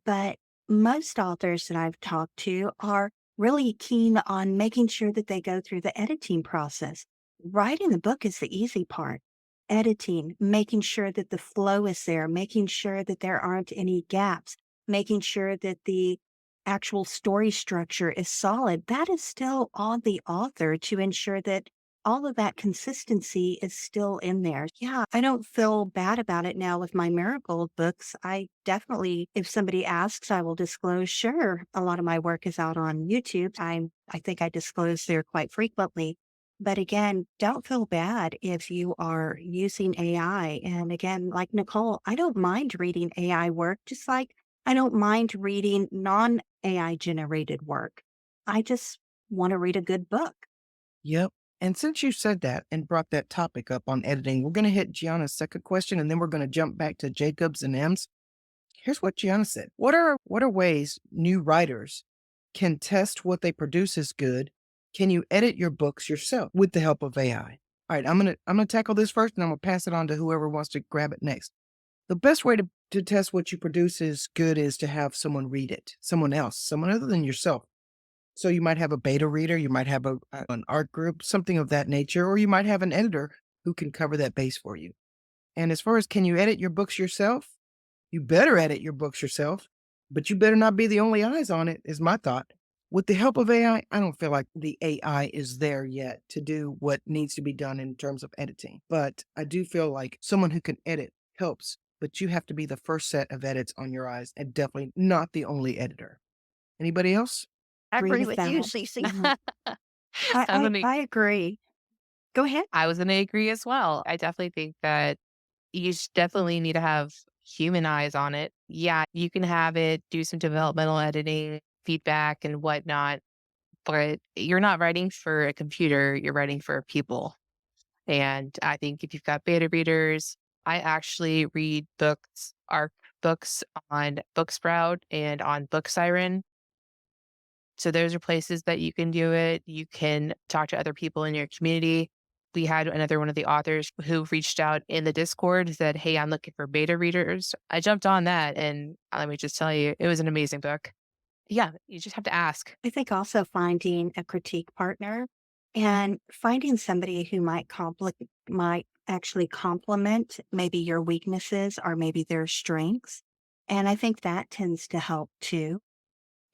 A: But most authors that I've talked to are really keen on making sure that they go through the editing process. Writing the book is the easy part. Editing, making sure that the flow is there, making sure that there aren't any gaps, making sure that the actual story structure is solid. That is still on the author to ensure that all of that consistency is still in there. Yeah, I don't feel bad about it now with my Marigold books. I definitely, if somebody asks, I will disclose. Sure, a lot of my work is out on YouTube. I think I disclose there quite frequently. But again, don't feel bad if you are using AI. And again, like Nicole, I don't mind reading AI work, just like I don't mind reading non AI generated work. I just want to read a good book.
C: Yep. And since you said that and brought that topic up on editing, we're going to hit Gianna's second question and then we're going to jump back to Jacob's and M's. Here's what Gianna said. What are ways new writers can test what they produce is good? Can you edit your books yourself with the help of AI? All right, I'm gonna tackle this first and I'm gonna pass it on to whoever wants to grab it next. The best way to test what you produce is good is to have someone read it, someone else, someone other than yourself. So you might have a beta reader, you might have an art group, something of that nature, or you might have an editor who can cover that base for you. And as far as can you edit your books yourself? You better edit your books yourself, but you better not be the only eyes on it, is my thought. With the help of I don't feel like the AI is there yet to do what needs to be done in terms of editing. But I do feel like someone who can edit helps, but you have to be the first set of edits on your eyes and definitely not the only editor. Anybody else?
F: I
A: Agree
F: agree
A: with
F: with you,
A: that.
F: Cece.
A: Mhm.
E: I'm gonna
A: I agree. Go ahead.
E: I was gonna agree as well. I definitely think that definitely need to have human eyes on it. Yeah, you can have it do some developmental editing, feedback, and whatnot, but you're not writing for a computer, you're writing for people. And I think if you've got beta readers, I actually read books, ARC books on Booksprout and on Book Siren. So those are places that you can do it. You can talk to other people in your community. We had another one of the authors who reached out in the Discord, said, "Hey, I'm looking for beta readers." I jumped on that, and let me just tell you, it was an amazing book. Yeah, you just have to ask.
A: I think also finding a critique partner and finding somebody who might actually complement maybe your weaknesses or maybe their strengths. And I think that tends to help too.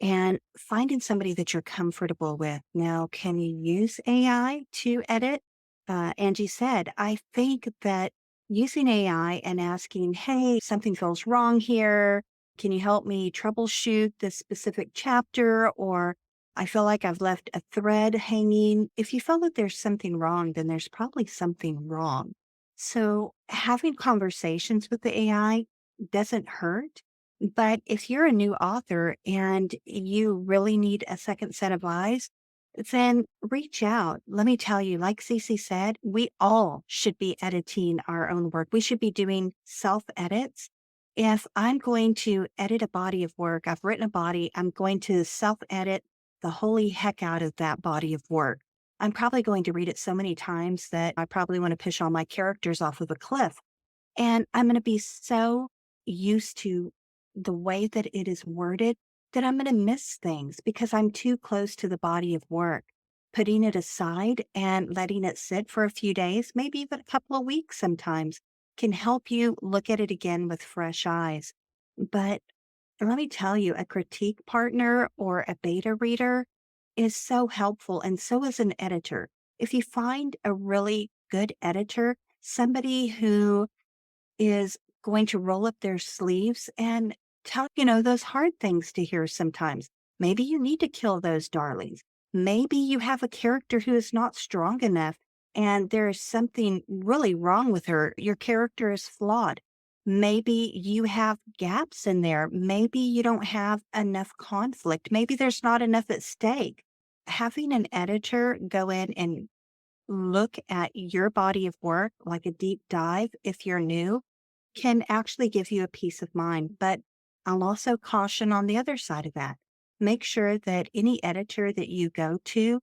A: And finding somebody that you're comfortable with. Now, can you use AI to edit? Angie said, I think that using AI and asking, hey, something feels wrong here. Can you help me troubleshoot this specific chapter? Or I feel like I've left a thread hanging. If you feel that there's something wrong, then there's probably something wrong. So having conversations with the AI doesn't hurt. But if you're a new author and you really need a second set of eyes, then reach out. Let me tell you, like Cece said, we all should be editing our own work. We should be doing self edits. If I'm going to edit a body of work, I've written a body, I'm going to self edit the holy heck out of that body of work. I'm probably going to read it so many times that I probably want to push all my characters off of a cliff. And I'm going to be so used to the way that it is worded that I'm going to miss things because I'm too close to the body of work. Putting it aside and letting it sit for a few days, maybe even a couple of weeks sometimes, can help you look at it again with fresh eyes. But let me tell you, a critique partner or a beta reader is so helpful, and so is an editor. If you find a really good editor, somebody who is going to roll up their sleeves and tell, those hard things to hear sometimes. Maybe you need to kill those darlings. Maybe you have a character who is not strong enough and there is something really wrong with her. Your character is flawed. Maybe you have gaps in there. Maybe you don't have enough conflict. Maybe there's not enough at stake. Having an editor go in and look at your body of work like a deep dive if you're new can actually give you a peace of mind. But I'll also caution on the other side of that. Make sure that any editor that you go to,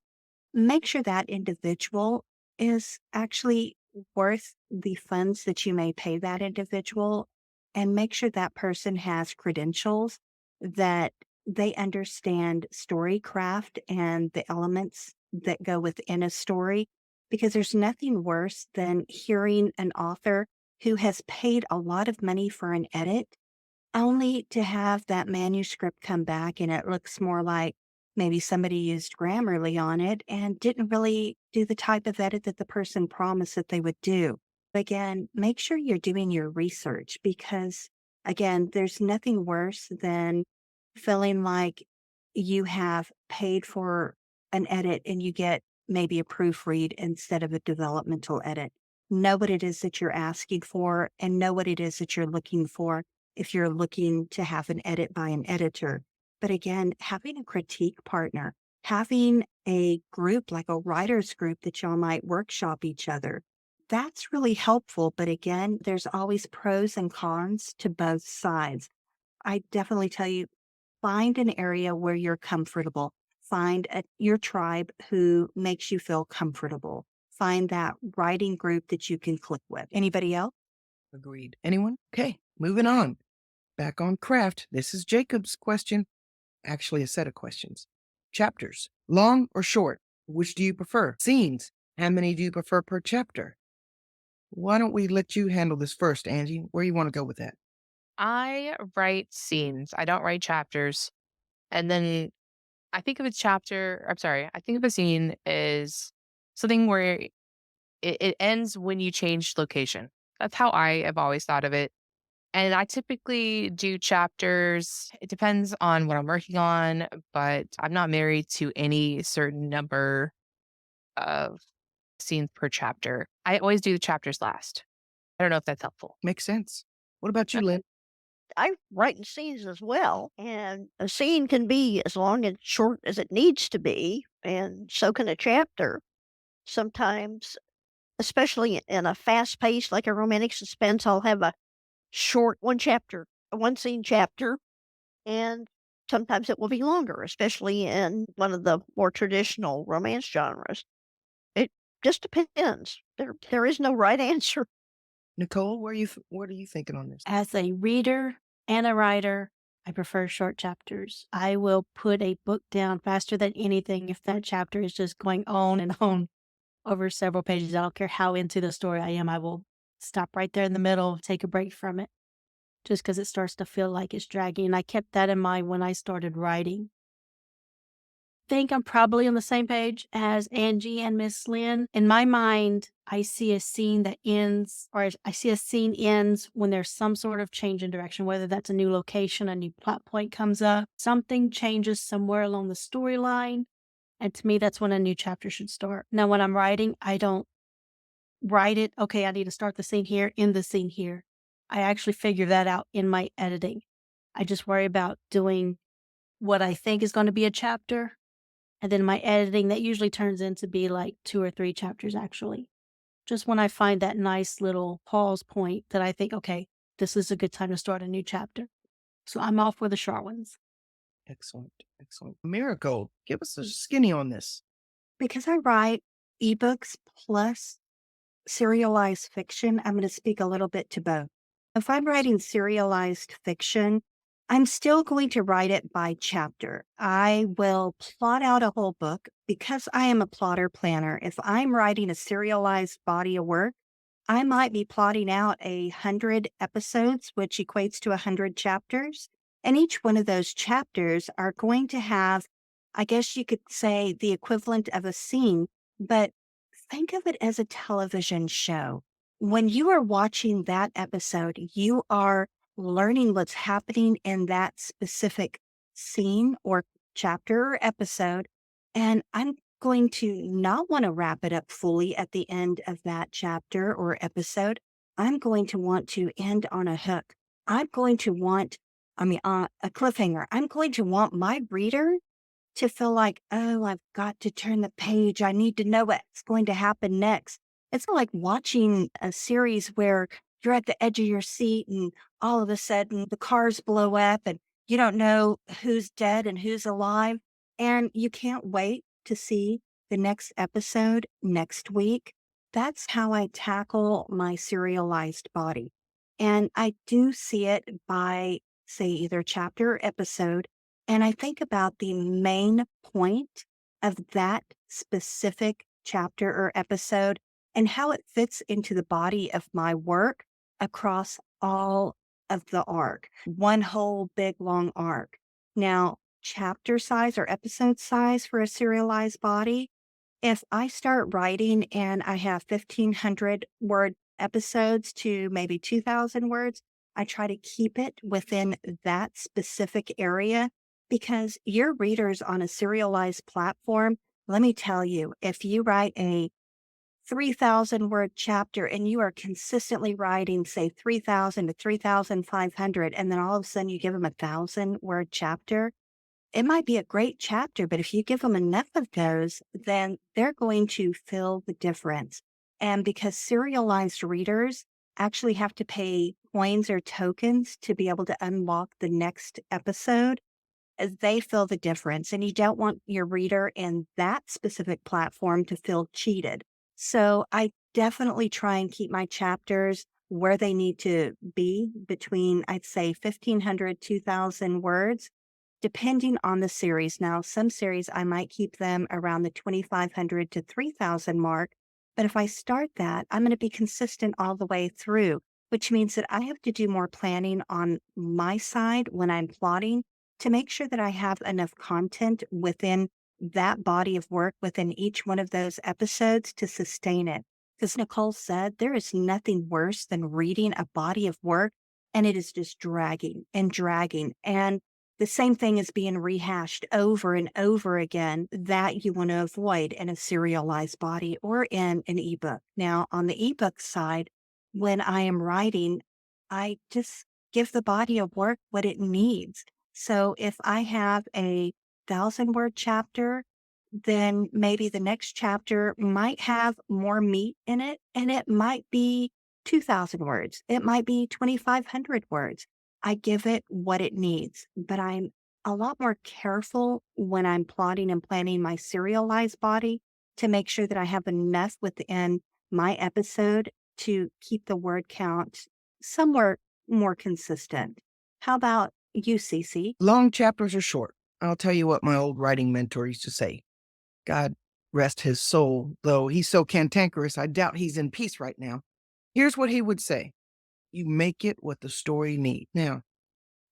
A: make sure that individual is actually worth the funds that you may pay that individual, and make sure that person has credentials that they understand storycraft and the elements that go within a story, because there's nothing worse than hearing an author who has paid a lot of money for an edit only to have that manuscript come back and it looks more like maybe somebody used Grammarly on it and didn't really do the type of edit that the person promised that they would do. Again, make sure you're doing your research because, again, there's nothing worse than feeling like you have paid for an edit and you get maybe a proofread instead of a developmental edit. Know what it is that you're asking for and know what it is that you're looking for if you're looking to have an edit by an editor. But again, having a critique partner, having a group like a writer's group that y'all might workshop each other, that's really helpful. But again, there's always pros and cons to both sides. I definitely tell you, find an area where you're comfortable. Find your tribe who makes you feel comfortable. Find that writing group that you can click with. Anybody else?
C: Agreed. Anyone? Okay, moving on. Back on craft. This is Jacob's question. Actually, a set of questions. Chapters, long or short? Which do you prefer? Scenes, how many do you prefer per chapter? Why don't we let you handle this first, Angie? Where you want to go with that?
E: I write scenes. I don't write chapters. And then I think of a chapter, I'm sorry, I think of a scene as something where it ends when you change location. That's how I have always thought of it. And I typically do chapters. It depends on what I'm working on, but I'm not married to any certain number of scenes per chapter. I always do the chapters last. I don't know if that's helpful.
C: Makes sense. What about you, Lynn?
F: I write in scenes as well, and a scene can be as long and short as it needs to be, and so can a chapter. Sometimes, especially in a fast pace like a romantic suspense, I'll have a short one scene chapter, and sometimes it will be longer, especially in one of the more traditional romance genres. It just depends. There is no right answer.
C: Nicole, what are you thinking on this?
B: As a reader and a writer, I prefer short chapters. I will put a book down faster than anything if that chapter is just going on and on over several pages. I don't care how into the story I am. I will stop right there in the middle, take a break from it, just because it starts to feel like it's dragging. And I kept that in mind when I started writing. Think I'm probably on the same page as Angie and Miss Lynn. In my mind, I see a scene that ends, or I see a scene ends when there's some sort of change in direction, whether that's a new location, a new plot point comes up, something changes somewhere along the storyline. And to me, that's when a new chapter should start. Now, when I'm writing, I don't write it, okay, I need to start the scene here, end the scene here. I actually figure that out in my editing. I just worry about doing what I think is going to be a chapter. And then my editing, that usually turns into be like 2 or 3 chapters actually. Just when I find that nice little pause point that I think, okay, this is a good time to start a new chapter. So I'm off with the short ones.
C: Excellent. Excellent. Miracle, give us a skinny on this.
A: Because I write ebooks plus serialized fiction, I'm going to speak a little bit to both. If I'm writing serialized fiction, I'm still going to write it by chapter. I will plot out a whole book because I am a plotter planner. If I'm writing a serialized body of work, I might be plotting out 100 episodes, which equates to 100 chapters. And each one of those chapters are going to have, I guess you could say, the equivalent of a scene, but think of it as a television show. When you are watching that episode, you are learning what's happening in that specific scene or chapter or episode. And I'm going to not want to wrap it up fully at the end of that chapter or episode. I'm going to want to end on a hook. I'm going to want, a cliffhanger. I'm going to want my reader to feel like, oh, I've got to turn the page. I need to know what's going to happen next. It's like watching a series where you're at the edge of your seat and all of a sudden the cars blow up and you don't know who's dead and who's alive. And you can't wait to see the next episode next week. That's how I tackle my serialized body. And I do see it by, say, either chapter or episode. And I think about the main point of that specific chapter or episode and how it fits into the body of my work across all of the arc, one whole big long arc. Now, chapter size or episode size for a serialized body. If I start writing and I have 1,500 word episodes to maybe 2,000 words, I try to keep it within that specific area because your readers on a serialized platform, let me tell you, if you write a 3,000 word chapter and you are consistently writing, say, 3,000 to 3,500, and then all of a sudden you give them 1,000 word chapter, it might be a great chapter, but if you give them enough of those, then they're going to feel the difference. And because serialized readers actually have to pay coins or tokens to be able to unlock the next episode, as they feel the difference. And you don't want your reader in that specific platform to feel cheated. So I definitely try and keep my chapters where they need to be between, I'd say, 1,500, 2,000 words depending on the series. Now, some series I might keep them around the 2,500 to 3,000 mark. But if I start that, I'm going to be consistent all the way through, which means that I have to do more planning on my side when I'm plotting to make sure that I have enough content within that body of work within each one of those episodes to sustain it. Because Nicole said, there is nothing worse than reading a body of work and it is just dragging and dragging. And the same thing is being rehashed over and over again that you want to avoid in a serialized body or in an ebook. Now, on the ebook side, when I am writing, I just give the body of work what it needs. So if I have a 1,000 word chapter, then maybe the next chapter might have more meat in it and it might be 2,000 words. It might be 2,500 words. I give it what it needs, but I'm a lot more careful when I'm plotting and planning my serialized body to make sure that I have enough within my episode to keep the word count somewhere more consistent. How about you, Cece?
C: Long chapters are short. I'll tell you what my old writing mentor used to say. God rest his soul, though he's so cantankerous, I doubt he's in peace right now. Here's what he would say. You make it what the story needs. Now,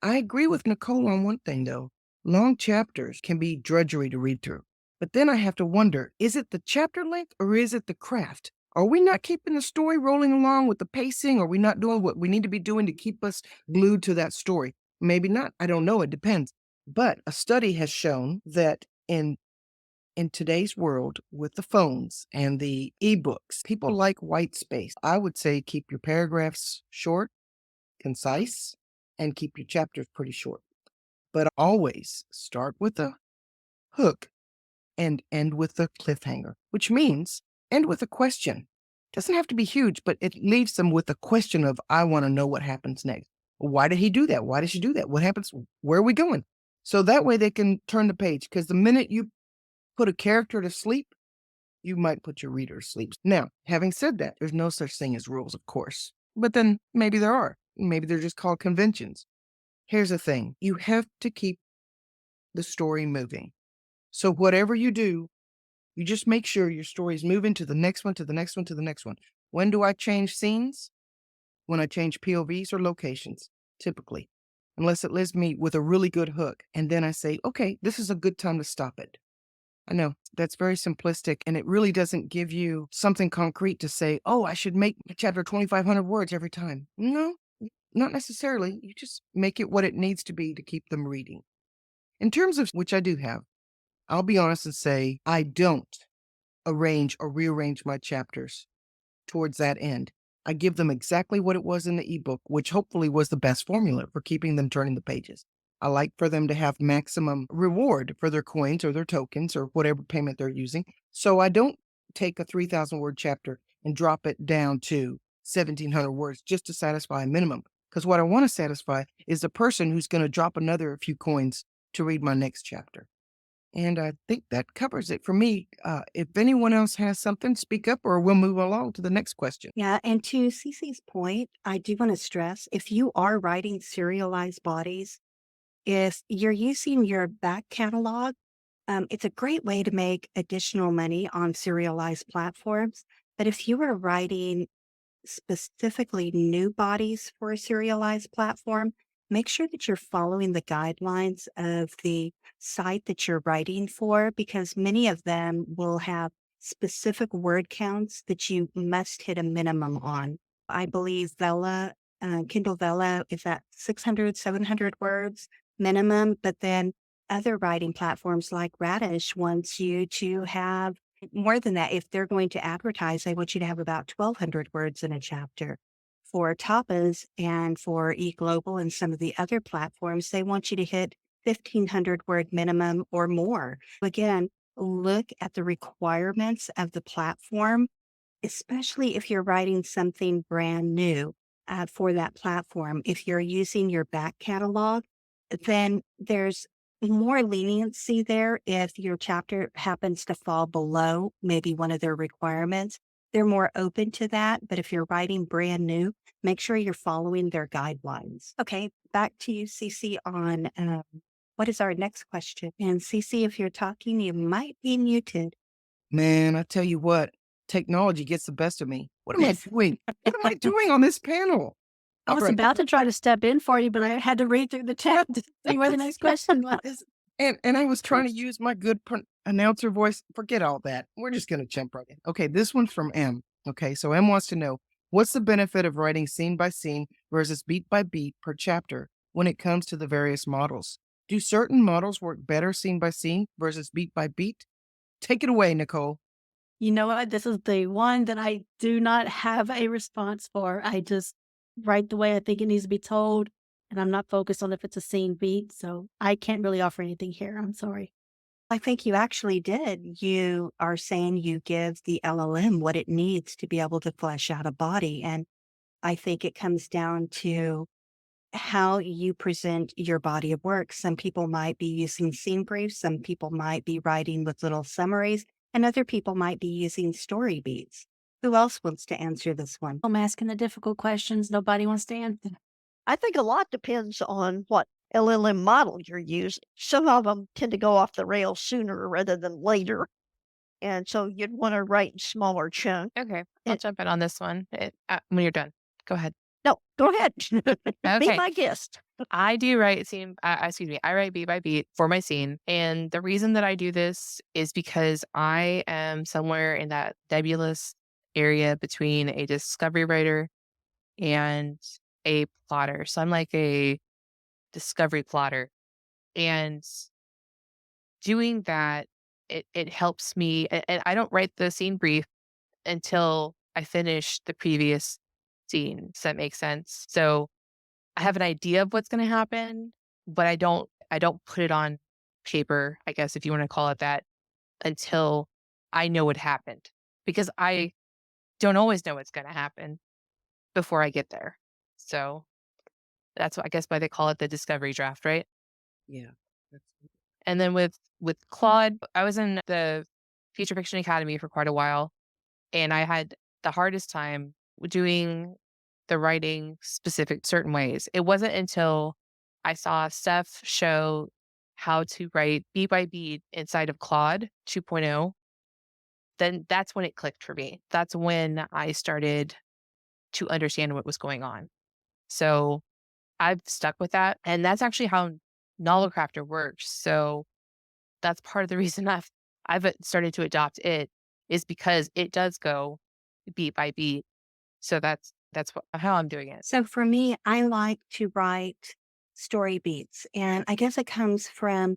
C: I agree with Nicole on one thing, though. Long chapters can be drudgery to read through. But then I have to wonder, is it the chapter length or is it the craft? Are we not keeping the story rolling along with the pacing? Are we not doing what we need to be doing to keep us glued to that story? Maybe not. I don't know. It depends. But a study has shown that in today's world with the phones and the ebooks, people like white space. I would say keep your paragraphs short, concise, and keep your chapters pretty short. But always start with a hook and end with a cliffhanger, which means end with a question. Doesn't have to be huge, but it leaves them with a question of, I want to know what happens next. Why did he do that? Why did she do that? What happens? Where are we going? So that way they can turn the page. Because the minute you put a character to sleep, you might put your reader to sleep. Now, having said that, there's no such thing as rules, of course. But then maybe there are. Maybe they're just called conventions. Here's the thing. You have to keep the story moving. So whatever you do, you just make sure your story is moving to the next one, to the next one, to the next one. When do I change scenes? When I change POVs or locations, typically. Unless it leaves me with a really good hook. And then I say, okay, this is a good time to stop it. I know that's very simplistic and it really doesn't give you something concrete to say, oh, I should make a chapter 2,500 words every time. No, not necessarily. You just make it what it needs to be to keep them reading. In terms of which I do have, I'll be honest and say I don't arrange or rearrange my chapters towards that end. I give them exactly what it was in the ebook, which hopefully was the best formula for keeping them turning the pages. I like for them to have maximum reward for their coins or their tokens or whatever payment they're using. So I don't take a 3,000 word chapter and drop it down to 1,700 words just to satisfy a minimum. Because what I want to satisfy is the person who's going to drop another few coins to read my next chapter. And I think that covers it for me. If anyone else has something, speak up or we'll move along to the next question.
A: Yeah, and to Cece's point, I do want to stress if you are writing serialized bodies, if you're using your back catalog, it's a great way to make additional money on serialized platforms. But if you were writing specifically new bodies for a serialized platform, make sure that you're following the guidelines of the site that you're writing for, because many of them will have specific word counts that you must hit a minimum on. I believe Kindle Vella is at 600, 700 words minimum, but then other writing platforms like Radish wants you to have more than that. If they're going to advertise, they want you to have about 1,200 words in a chapter. For Tapas and for eGlobal and some of the other platforms, they want you to hit 1,500 word minimum or more. Again, look at the requirements of the platform, especially if you're writing something brand new for that platform. If you're using your back catalog, then there's more leniency there if your chapter happens to fall below maybe one of their requirements. They're more open to that. But if you're writing brand new, make sure you're following their guidelines. Okay, back to you, Cece, on what is our next question? And Cece, if you're talking, you might be muted.
C: Man, I tell you what, technology gets the best of me. What am I doing? What am I doing on this panel?
B: I was
C: Alright.
B: about to try to step in for you, but I had to read through the chat to see where the next question was.
C: And I was trying to use my good announcer voice. Forget all that. We're just going to jump right in. Okay, this one's from M. Okay, so M wants to know, what's the benefit of writing scene by scene versus beat by beat per chapter when it comes to the various models? Do certain models work better scene by scene versus beat by beat? Take it away, Nicole.
B: You know what? This is the one that I do not have a response for. I just write the way I think it needs to be told, and I'm not focused on if it's a scene beat. So I can't really offer anything here. I'm sorry.
A: I think you actually did. You are saying you give the LLM what it needs to be able to flesh out a body. And I think it comes down to how you present your body of work. Some people might be using scene briefs, some people might be writing with little summaries, and other people might be using story beats. Who else wants to answer this one?
B: I'm asking the difficult questions nobody wants to answer.
F: I think a lot depends on what LLM model you're using. Some of them tend to go off the rails sooner rather than later. And so you'd want to write in smaller chunks.
E: Okay, I'll
F: It,
E: jump in on this one when you're done. Go ahead.
F: no, go ahead. Be
E: Okay.
F: my guest.
E: I do write I write beat by beat for my scene. And the reason that I do this is because I am somewhere in that nebulous area between a discovery writer and a plotter. So I'm like a discovery plotter. And doing that, it helps me. And I don't write the scene brief until I finish the previous scene. Does that make sense? So I have an idea of what's going to happen, but I don't put it on paper, I guess if you want to call it that, until I know what happened. Because I don't always know what's going to happen before I get there. So that's what I guess why they call it the discovery draft, right?
C: Yeah.
E: And then with Claude, I was in the Feature Fiction Academy for quite a while, and I had the hardest time doing the writing specific certain ways. It wasn't until I saw Steph show how to write beat by beat inside of Claude 2.0, then that's when it clicked for me. That's when I started to understand what was going on. So I've stuck with that. And that's actually how Novel Crafter works. So that's part of the reason I've started to adopt it, is because it does go beat by beat. So that's how I'm doing it.
A: So for me, I like to write story beats. And I guess it comes from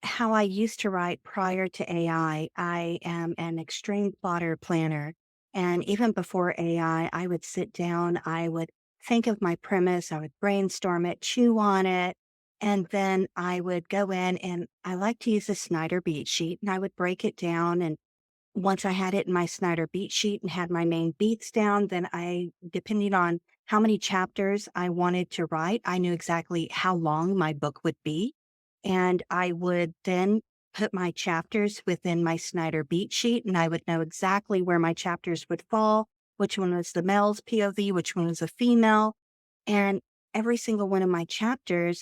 A: how I used to write prior to AI. I am an extreme plotter planner. And even before AI, I would sit down, I would think of my premise, I would brainstorm it, chew on it, and then I would go in and I like to use a Snyder beat sheet and I would break it down. And once I had it in my Snyder beat sheet and had my main beats down, then depending on how many chapters I wanted to write, I knew exactly how long my book would be. And I would then put my chapters within my Snyder beat sheet, and I would know exactly where my chapters would fall, which one was the male's POV, which one was a female. And every single one of my chapter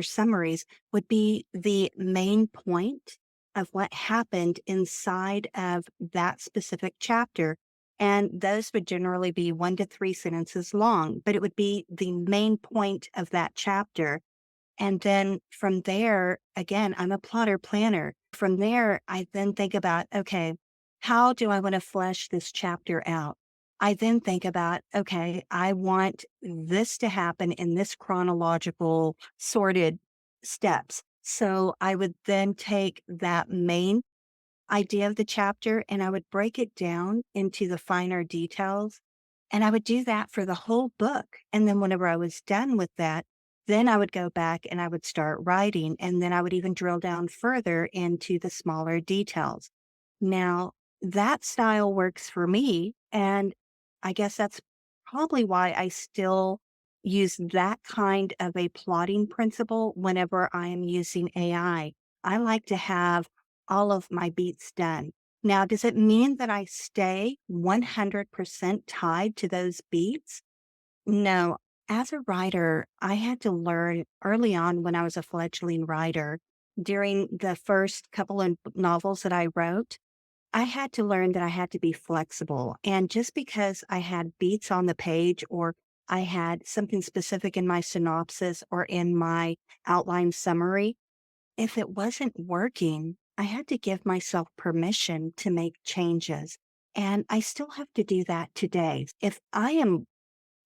A: summaries would be the main point of what happened inside of that specific chapter. And those would generally be 1 to 3 sentences long, but it would be the main point of that chapter. And then from there, again, I'm a plotter planner. From there, I then think about, okay, how do I want to flesh this chapter out? I then think about, okay, I want this to happen in this chronological sorted steps. So I would then take that main idea of the chapter and I would break it down into the finer details. And I would do that for the whole book. And then whenever I was done with that, then I would go back and I would start writing. And then I would even drill down further into the smaller details. Now, that style works for me. And I guess that's probably why I still use that kind of a plotting principle whenever I am using AI. I like to have all of my beats done. Now, does it mean that I stay 100% tied to those beats? No. As a writer, I had to learn early on when I was a fledgling writer, during the first couple of novels that I wrote, I had to learn that I had to be flexible. And just because I had beats on the page or I had something specific in my synopsis or in my outline summary, if it wasn't working, I had to give myself permission to make changes. And I still have to do that today. If I am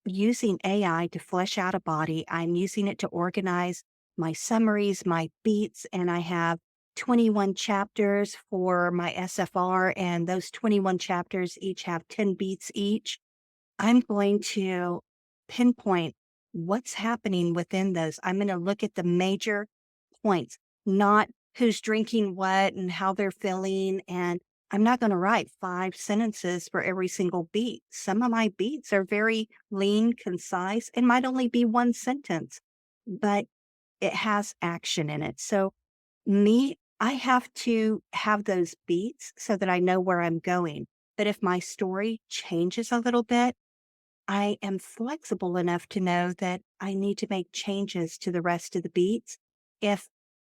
A: using AI to flesh out a body, I'm using it to organize my summaries, my beats, and I have 21 chapters for my SFR, and those 21 chapters each have 10 beats each. I'm going to pinpoint what's happening within those. I'm going to look at the major points, not who's drinking what and how they're feeling. And I'm not going to write 5 sentences for every single beat. Some of my beats are very lean, concise, and might only be 1 sentence, but it has action in it. So, I have to have those beats so that I know where I'm going. But if my story changes a little bit, I am flexible enough to know that I need to make changes to the rest of the beats. If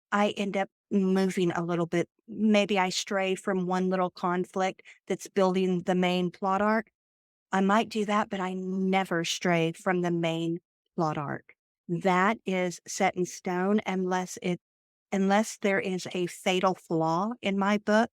A: I end up moving a little bit, maybe I stray from one little conflict that's building the main plot arc. I might do that, but I never stray from the main plot arc. That is set in stone unless there is a fatal flaw in my book.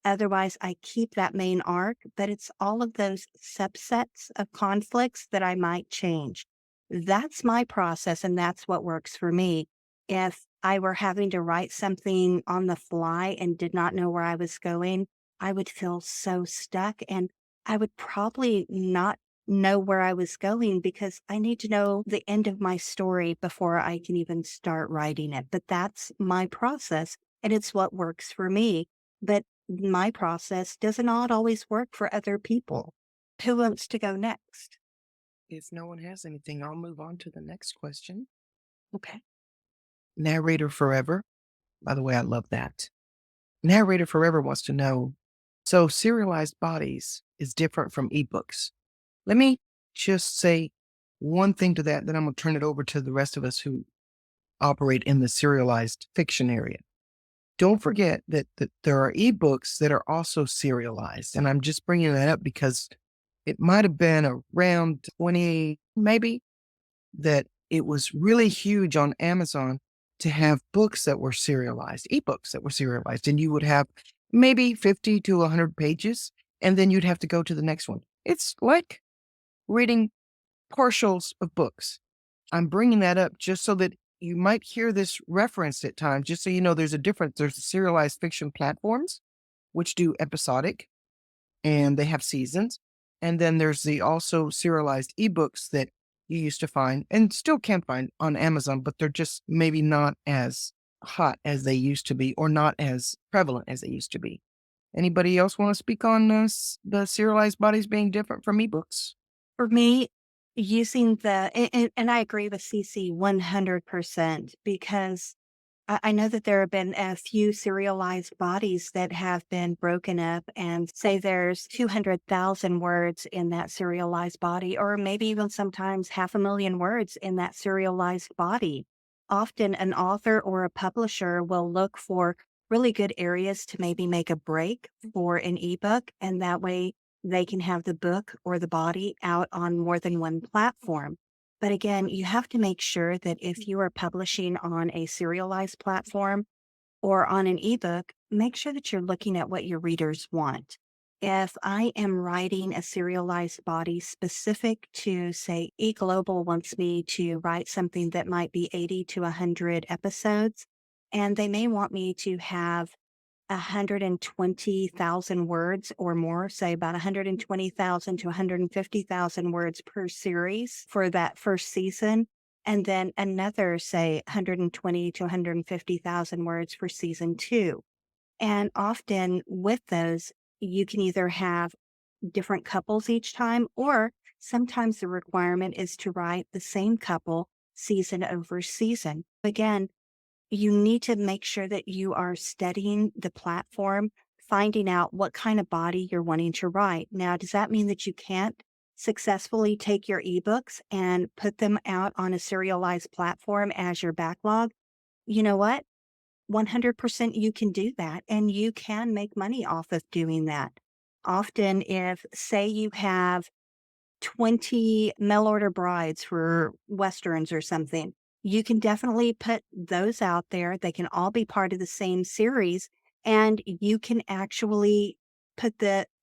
A: Otherwise, I keep that main arc, but it's all of those subsets of conflicts that I might change. That's my process, and that's what works for me. If I were having to write something on the fly and did not know where I was going, I would feel so stuck and I would probably not know where I was going because I need to know the end of my story before I can even start writing it. But that's my process, and it's what works for me. But my process does not always work for other people. Who wants to go next?
C: If no one has anything, I'll move on to the next question.
A: Okay.
C: Narrator Forever. By the way, I love that. Narrator Forever wants to know, so serialized bodies is different from ebooks. Let me just say one thing to that, then I'm going to turn it over to the rest of us who operate in the serialized fiction area. Don't forget that there are ebooks that are also serialized. And I'm just bringing that up because it might have been around 20, maybe, that it was really huge on Amazon to have books that were serialized, ebooks that were serialized. And you would have maybe 50 to 100 pages, and then you'd have to go to the next one. It's like reading partials of books. I'm bringing that up just so that you might hear this referenced at times, just so you know there's a difference. There's the serialized fiction platforms, which do episodic, and they have seasons. And then there's the also serialized ebooks that you used to find and still can find on Amazon, but they're just maybe not as hot as they used to be or not as prevalent as they used to be. Anybody else want to speak on the serialized bodies being different from ebooks?
A: For me, using and I agree with CC 100% because I know that there have been a few serialized bodies that have been broken up and say there's 200,000 words in that serialized body, or maybe even sometimes 500,000 words in that serialized body. Often an author or a publisher will look for really good areas to maybe make a break for an ebook. And that way they can have the book or the body out on more than one platform. But again, you have to make sure that if you are publishing on a serialized platform or on an ebook, make sure that you're looking at what your readers want. If I am writing a serialized body specific to, say, eGlobal wants me to write something that might be 80 to 100 episodes, and they may want me to have 120,000 words or more, say about 120,000 to 150,000 words per series for that first season. And then another, say, 120 to 150,000 words for season two. And often with those, you can either have different couples each time, or sometimes the requirement is to write the same couple season over season. Again, you need to make sure that you are studying the platform, finding out what kind of body you're wanting to write. Now, does that mean that you can't successfully take your ebooks and put them out on a serialized platform as your backlog? You know what? 100% you can do that, and you can make money off of doing that. Often, if, say, you have 20 mail order brides for Westerns or something, you can definitely put those out there. They can all be part of the same series, and you can actually put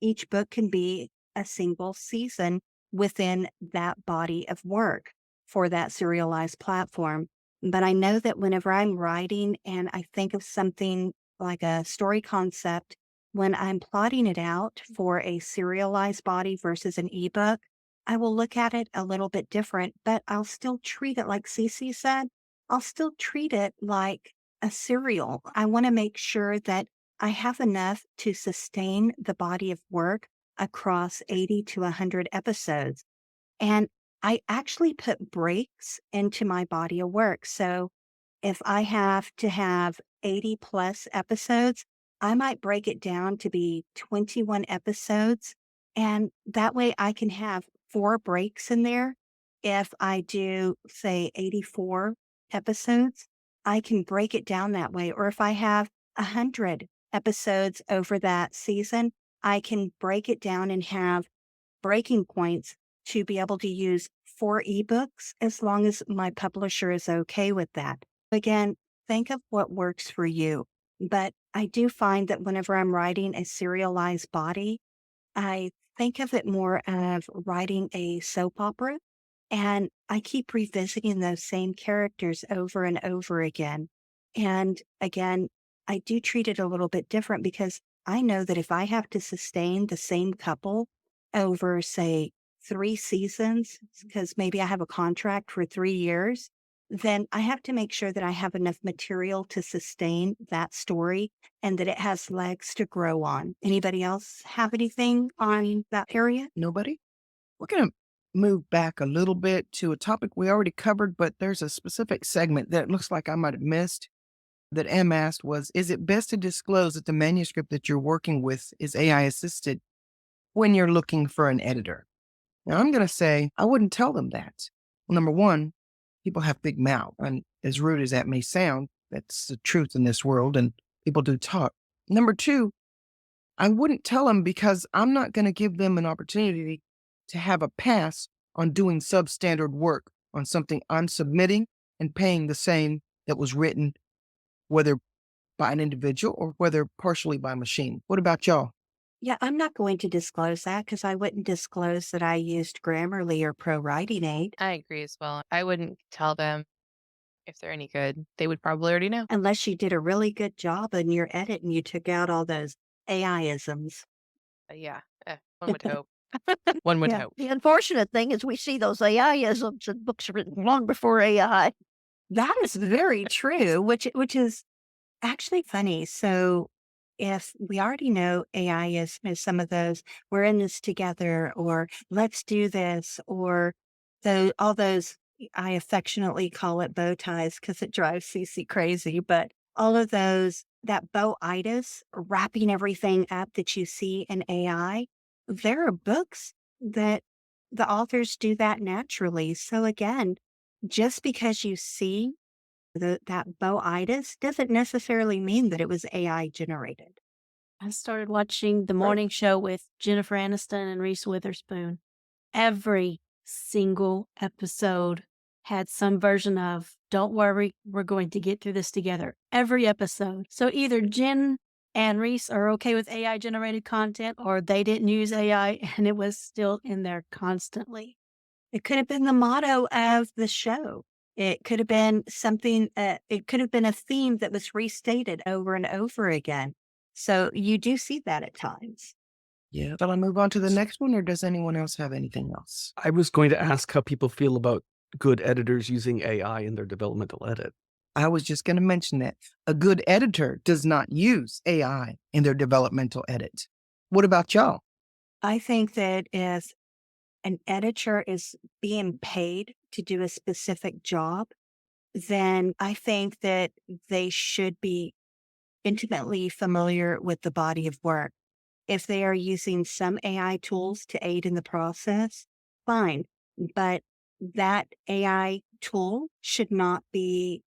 A: each book can be a single season within that body of work for that serialized platform. But I know that whenever I'm writing and I think of something like a story concept, when I'm plotting it out for a serialized body versus an ebook, I will look at it a little bit different, but I'll still treat it like Cece said. I'll still treat it like a serial. I want to make sure that I have enough to sustain the body of work across 80 to 100 episodes. And I actually put breaks into my body of work. So if I have to have 80 plus episodes, I might break it down to be 21 episodes. And that way I can have 4 breaks in there. If I do, say, 84 episodes, I can break it down that way. Or if I have 100 episodes over that season, I can break it down and have breaking points to be able to use 4 ebooks as long as my publisher is okay with that. Again, think of what works for you. But I do find that whenever I'm writing a serialized body, I think of it more of writing a soap opera, and I keep revisiting those same characters over and over again. And again, I do treat it a little bit different because I know that if I have to sustain the same couple over, say, 3 seasons, because maybe I have a contract for 3 years, then I have to make sure that I have enough material to sustain that story and that it has legs to grow on. Anybody else have anything on that area?
C: Nobody? We're going to move back a little bit to a topic we already covered, but there's a specific segment that it looks like I might have missed that M asked was, is it best to disclose that the manuscript that you're working with is AI assisted when you're looking for an editor? Now, I'm going to say I wouldn't tell them that. Well, number one, people have big mouths. And as rude as that may sound, that's the truth in this world, and people do talk. Number two, I wouldn't tell them because I'm not going to give them an opportunity to have a pass on doing substandard work on something I'm submitting and paying the same that was written, whether by an individual or whether partially by machine. What about y'all?
A: Yeah, I'm not going to disclose that because I wouldn't disclose that I used Grammarly or Pro Writing Aid
E: I agree as well. I wouldn't tell them if they're any good. They would probably already know.
A: unless you did a really good job in your edit and you took out all those AI-isms.
E: Yeah, one would hope. One would
F: Yeah.
E: hope.
F: The unfortunate thing is we see those AI-isms in books written long before AI.
A: That is very true, which is actually funny. So if we already know AI is some of those, we're in this together, or let's do this, or all those, I affectionately call it bow ties because it drives Cece crazy, but all of those, that bow-itis, wrapping everything up that you see in AI, there are books that the authors do that naturally. So again, just because you see that bow-itis doesn't necessarily mean that it was AI generated.
B: I started watching the morning show with Jennifer Aniston and Reese Witherspoon. Every single episode had some version of, don't worry, we're going to get through this together. Every episode. So either Jen and Reese are okay with AI generated content or they didn't use AI and it was still in there constantly.
A: It could have been the motto of the show. It could have been something, it could have been a theme that was restated over and over again. So you do see that at times.
C: Yeah. Shall I move on to the next one, or does anyone else have anything else?
D: I was going to ask how people feel about good editors using AI in their developmental edit.
C: I was just going to mention that. A good editor does not use AI in their developmental edit. What about y'all?
A: I think that if an editor is being paid to do a specific job, then I think that they should be intimately familiar with the body of work. If they are using some AI tools to aid in the process, fine. But that AI tool should not be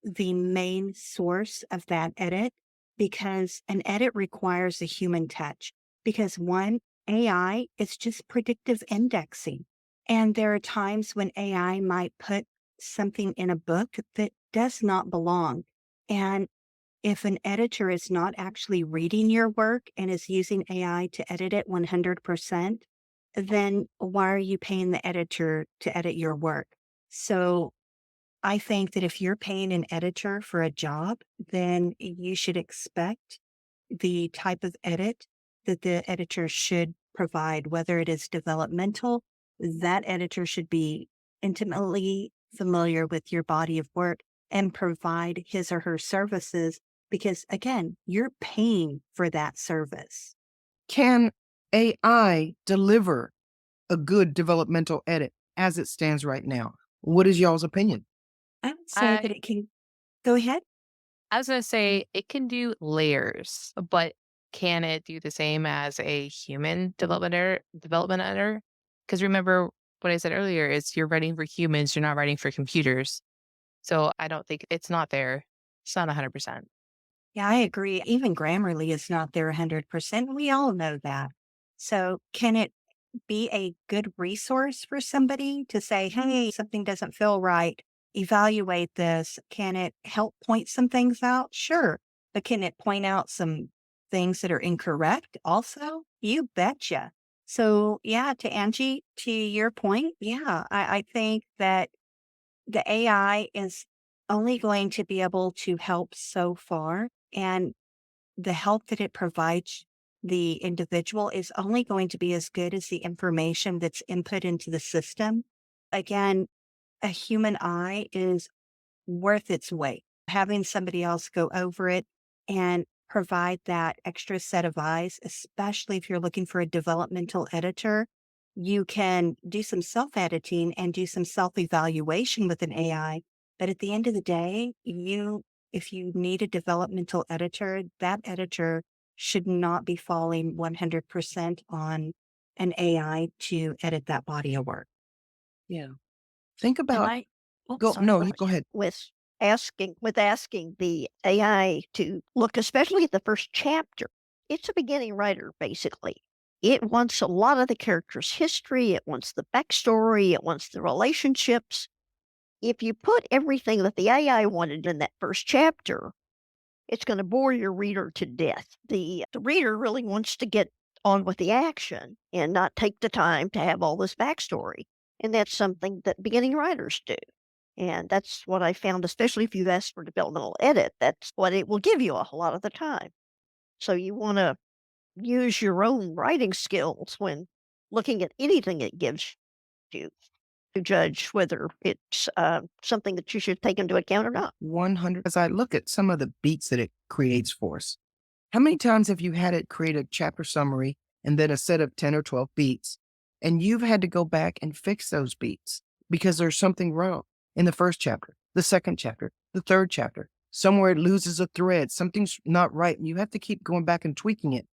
A: the main source of that edit, because an edit requires a human touch. Because one, AI is just predictive indexing. And there are times when AI might put something in a book that does not belong. And if an editor is not actually reading your work and is using AI to edit it 100%, then why are you paying the editor to edit your work? So I think that if you're paying an editor for a job, then you should expect the type of edit that the editor should provide, whether it is developmental, that editor should be intimately familiar with your body of work and provide his or her services because, again, you're paying for that service.
C: Can AI deliver a good developmental edit as it stands right now? What is y'all's opinion?
A: I would say that
E: I
A: it can go ahead.
E: I was gonna say it can do layers, but can it do the same as a human development editor? Because remember what I said earlier is you're writing for humans, you're not writing for computers. So I don't think it's not there. It's not 100%.
A: Yeah, I agree. Even Grammarly is not there 100%. We all know that. So, can it be a good resource for somebody to say, hey, something doesn't feel right? Evaluate this. Can it help point some things out? Sure. But can it point out some things that are incorrect also? You betcha. So, yeah, to Angie, to your point, yeah, I think that the AI is only going to be able to help so far. And the help that it provides the individual is only going to be as good as the information that's input into the system. Again, a human eye is worth its weight. Having somebody else go over it and provide that extra set of eyes, especially if you're looking for a developmental editor, you can do some self editing and do some self evaluation with an AI. But at the end of the day, if you need a developmental editor, that editor should not be falling 100% on an AI to edit that body of work.
C: Yeah. Think
B: And
C: about
B: I, oh,
C: go
B: sorry,
C: no,
B: go
C: you
B: ahead.
C: go ahead.
F: with asking the AI to look, especially at the first chapter. It's a beginning writer, basically. It wants a lot of the character's history, it wants the backstory, it wants the relationships. If you put everything that the AI wanted in that first chapter, it's going to bore your reader to death. The reader really wants to get on with the action and not take the time to have all this backstory. And that's something that beginning writers do. And that's what I found, especially if you ask for developmental edit, that's what it will give you a lot of the time. So you want to use your own writing skills when looking at anything it gives you to judge whether it's something that you should take into account or not.
C: 100. As I look at some of the beats that it creates for us, how many times have you had it create a chapter summary and then a set of 10 or 12 beats, and you've had to go back and fix those beats because there's something wrong in the first chapter, the second chapter, the third chapter? Somewhere it loses a thread, something's not right, and you have to keep going back and tweaking it.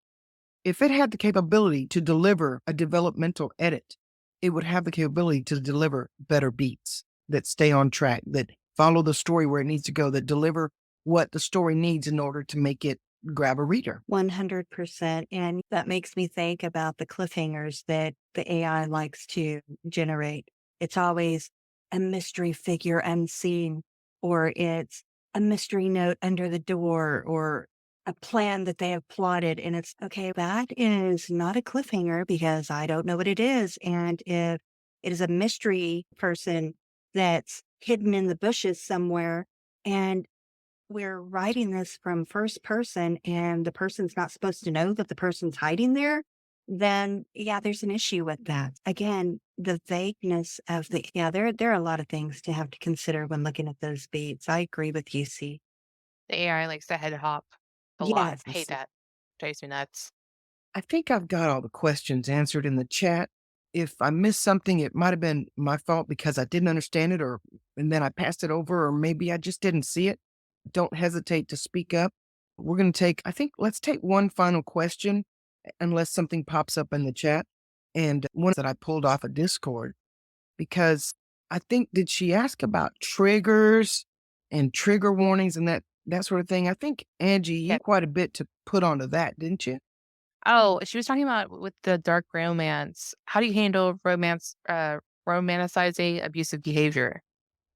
C: If it had the capability to deliver a developmental edit, it would have the capability to deliver better beats that stay on track, that follow the story where it needs to go, that deliver what the story needs in order to make it grab a reader.
A: 100%. And that makes me think about the cliffhangers that the AI likes to generate. It's always a mystery figure unseen, or it's a mystery note under the door, or a plan that they have plotted. And it's okay, that is not a cliffhanger because I don't know what it is. And if it is a mystery person that's hidden in the bushes somewhere, and we're writing this from first person and the person's not supposed to know that the person's hiding there, then yeah, there's an issue with that. Again, the vagueness of there are a lot of things to have to consider when looking at those beats. I agree with you, C.
E: The AI likes to head hop a lot.
A: Yes.
E: Hate that. Drives me nuts.
C: I think I've got all the questions answered in the chat. If I missed something, it might have been my fault because I didn't understand it, or and then I passed it over, or maybe I just didn't see it. Don't hesitate to speak up. We're going to take, I think, let's take one final question, unless something pops up in the chat. And one that I pulled off of Discord, because I think, did she ask about triggers and trigger warnings and that sort of thing? I think, Angie, you
E: Yeah.
C: had quite a bit to put onto that, didn't you?
E: Oh, she was talking about with the dark romance. How do you handle romanticizing abusive behavior?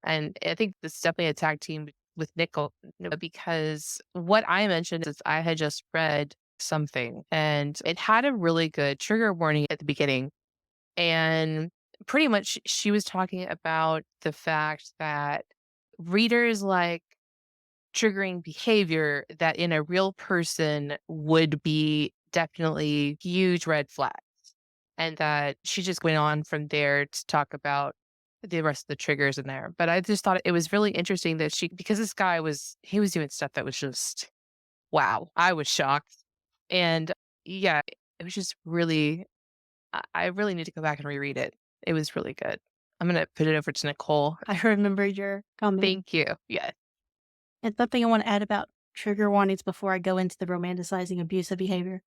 E: And I think this is definitely a tag team with Nicole because what I mentioned is I had just read something and it had a really good trigger warning at the beginning. And pretty much she was talking about the fact that readers like triggering behavior that in a real person would be definitely huge red flags. And that she just went on from there to talk about the rest of the triggers in there. But I just thought it was really interesting that because this guy he was doing stuff that was just, wow, I was shocked. And yeah, it was just really, I really need to go back and reread it. It was really good. I'm going to put it over to Nicole.
B: I remember your comment.
E: Thank you. Yeah.
B: And something I want to add about trigger warnings before I go into the romanticizing abusive behavior.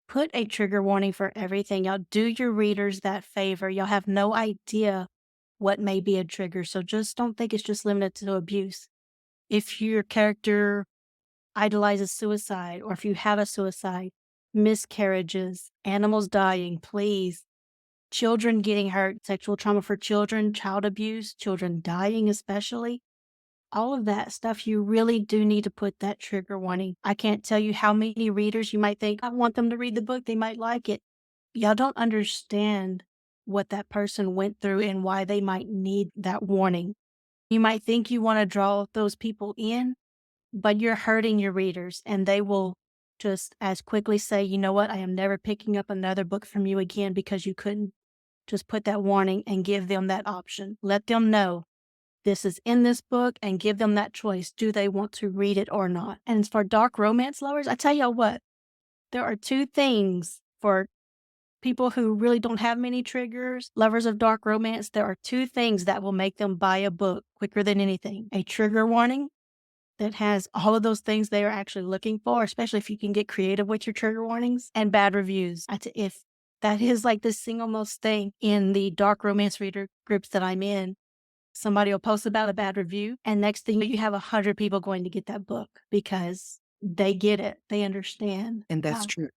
B: Put a trigger warning for everything. Y'all do your readers that favor. Y'all have no idea what may be a trigger. So just don't think it's just limited to abuse. If your character idolizes suicide, or if you have a suicide, miscarriages, animals dying, please. Children getting hurt, sexual trauma for children, child abuse, children dying especially. All of that stuff, you really do need to put that trigger warning. I can't tell you how many readers you might think, I want them to read the book, they might like it. Y'all don't understand what that person went through and why they might need that warning. You might think you want to draw those people in, but you're hurting your readers and they will just as quickly say, you know what, I am never picking up another book from you again because you couldn't just put that warning and give them that option. Let them know this is in this book and give them that choice. Do they want to read it or not? And for dark romance lovers, I tell y'all what, there are two things for people who really don't have many triggers, lovers of dark romance. There are two things that will make them buy a book quicker than anything. A trigger warning that has all of those things they are actually looking for, especially if you can get creative with your trigger warnings, and bad reviews. If that is like the single most thing in the dark romance reader groups that I'm in, somebody will post about a bad review, and next thing you have 100 people going to get that book because they get it. They understand.
C: And that's true.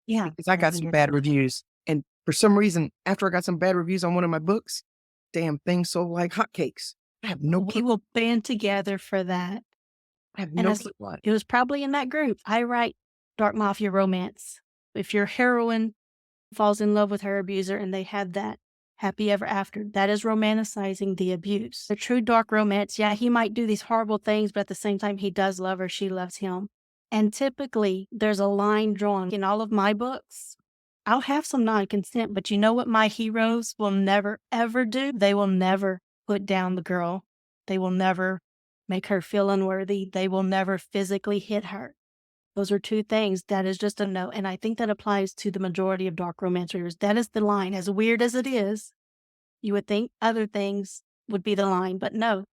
A: Yeah.
C: Because I got some bad reviews. And for some reason, after I got some bad reviews on one of my books, damn thing sold like hotcakes. I have no
B: We
C: clue.
B: will band together for that.
C: I have
B: And
C: no
B: as
C: clue why.
B: it was probably in that group. I write dark mafia romance. If your heroine falls in love with her abuser and they had that happy ever after, that is romanticizing the abuse. The true dark romance, yeah, he might do these horrible things, but at the same time, he does love her. She loves him. And typically, there's a line drawn in all of my books. I'll have some non-consent, but you know what my heroes will never, ever do? They will never put down the girl. They will never make her feel unworthy. They will never physically hit her. Those are two things that is just a no. And I think that applies to the majority of dark romance readers. That is the line. As weird as it is, you would think other things would be the line, but no.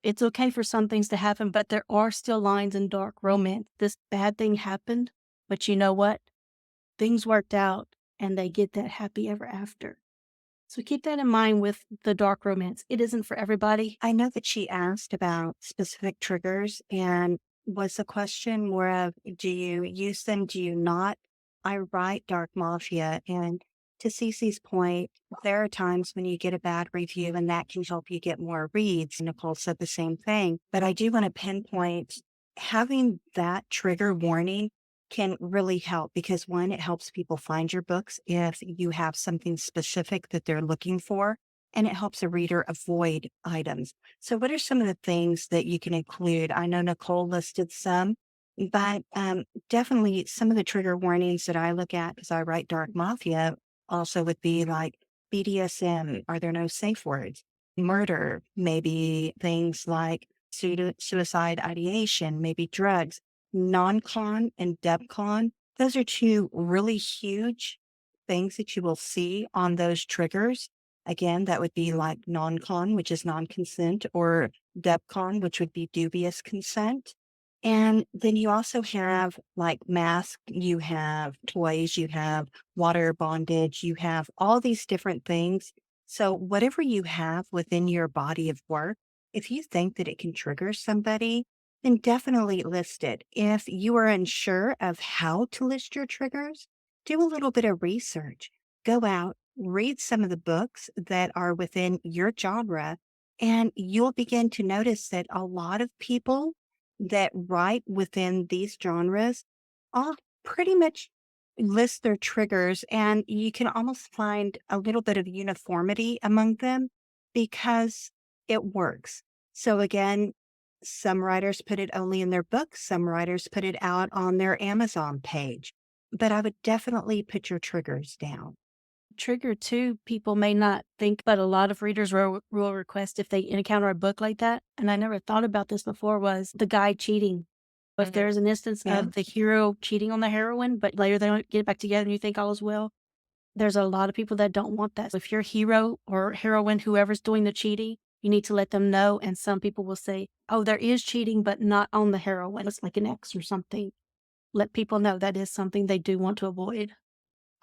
B: It's okay for some things to happen, but there are still lines in dark romance. This bad thing happened, but you know what? Things worked out and they get that happy ever after. So keep that in mind with the dark romance. It isn't for everybody.
A: I know that she asked about specific triggers, and Was the question more of, do you use them? Do you not? I write Dark Mafia, and to Cece's point, there are times when you get a bad review and that can help you get more reads. Nicole said the same thing, but I do want to pinpoint having that trigger warning can really help because one, it helps people find your books if you have something specific that they're looking for, and it helps a reader avoid items. So, what are some of the things that you can include? I know Nicole listed some, but definitely some of the trigger warnings that I look at because I write Dark Mafia also would be like BDSM. Are there no safe words? Murder, maybe things like suicide ideation, maybe drugs. Non-con and DevCon, those are two really huge things that you will see on those triggers. Again, that would be like non-con, which is non-consent, or DevCon, which would be dubious consent. And then you also have like mask, you have toys, you have water bondage, you have all these different things. So whatever you have within your body of work, if you think that it can trigger somebody, then definitely list it. If you are unsure of how to list your triggers, do a little bit of research. Go out, read some of the books that are within your genre, and you'll begin to notice that a lot of people that write within these genres all pretty much list their triggers, and you can almost find a little bit of uniformity among them because it works. So again, some writers put it only in their books, some writers put it out on their Amazon page, but I would definitely put your triggers down.
B: Trigger too, people may not think, but a lot of readers will request if they encounter a book like that. And I never thought about this before was the guy cheating. If
E: Mhm.
B: there's an instance
A: Yeah.
B: of the hero cheating on the heroine, but later they don't get back together and you think all is well, there's a lot of people that don't want that. If your hero or heroine, whoever's doing the cheating, you need to let them know. And some people will say, oh, there is cheating, but not on the heroine. It's like an ex or something. Let people know that is something they do want to avoid.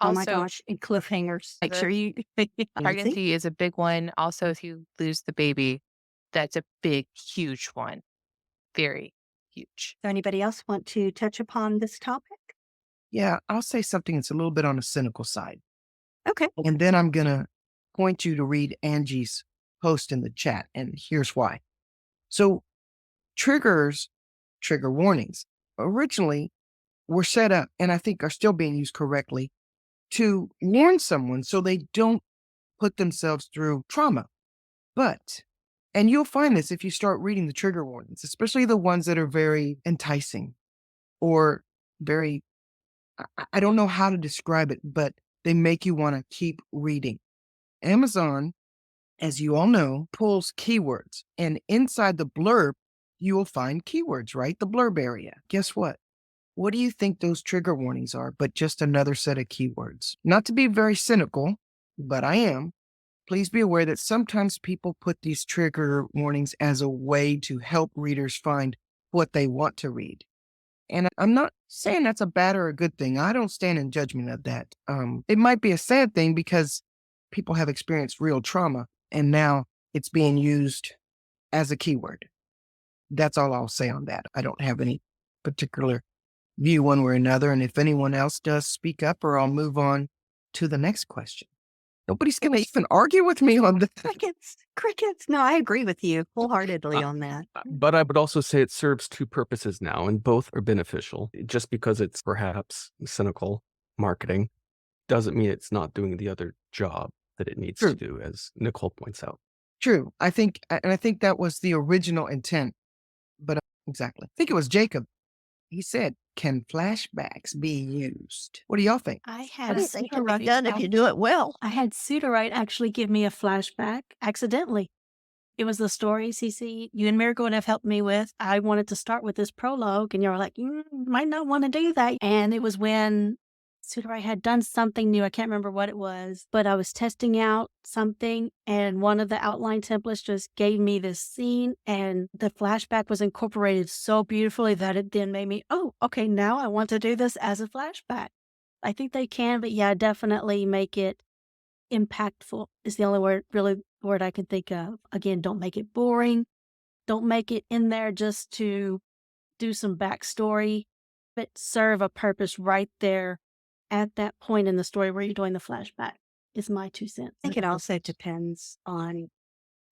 A: Oh my
E: Also,
A: gosh, and cliffhangers. Make
E: the
A: sure you see?
E: pregnancy is a big one. Also, if you lose the baby, that's a big, huge one. Very huge.
A: So anybody else want to touch upon this topic?
C: Yeah, I'll say something that's a little bit on the cynical side.
A: Okay.
C: And then I'm going to point you to read Angie's post in the chat. And here's why. So, triggers, trigger warnings, originally were set up, and I think are still being used correctly, to warn someone so they don't put themselves through trauma. But, and you'll find this if you start reading the trigger warnings, especially the ones that are very enticing or very, I don't know how to describe it, but they make you want to keep reading. Amazon, as you all know, pulls keywords, and inside the blurb, you will find keywords, right? The blurb area. Guess what? What do you think those trigger warnings are but just another set of keywords? Not to be very cynical, but I am. Please be aware that sometimes people put these trigger warnings as a way to help readers find what they want to read. And I'm not saying that's a bad or a good thing. I don't stand in judgment of that. It might be a sad thing because people have experienced real trauma and now it's being used as a keyword. That's all I'll say on that. I don't have any particular view one way or another. And if anyone else does, speak up or I'll move on to the next question. Nobody's going to even argue with me on this.
A: Crickets, crickets. No, I agree with you wholeheartedly on that.
D: But I would also say it serves two purposes now, and both are beneficial. Just because it's perhaps cynical marketing doesn't mean it's not doing the other job that it needs
C: True.
D: to do, as Nicole points out.
C: True. I think that was the original intent. But exactly. I think it was Jacob. He said, can flashbacks be used? What do y'all think?
B: I had
F: Anything can
B: Pseudo
F: be done if you do it well.
B: I had Pseudowrite actually give me a flashback accidentally. It was the story, CC, you and Marigold have helped me with. I wanted to start with this prologue, and you were like, might not want to do that. And it was when Pseudowrite had done something new. I can't remember what it was, but I was testing out something, and one of the outline templates just gave me this scene, and the flashback was incorporated so beautifully that it then made me, oh, okay, now I want to do this as a flashback. I think they can, but yeah, definitely make it impactful is the only word I can think of. Again, don't make it boring. Don't make it in there just to do some backstory, but serve a purpose right there at that point in the story where you're doing the flashback, is my 2 cents.
A: I think it also depends on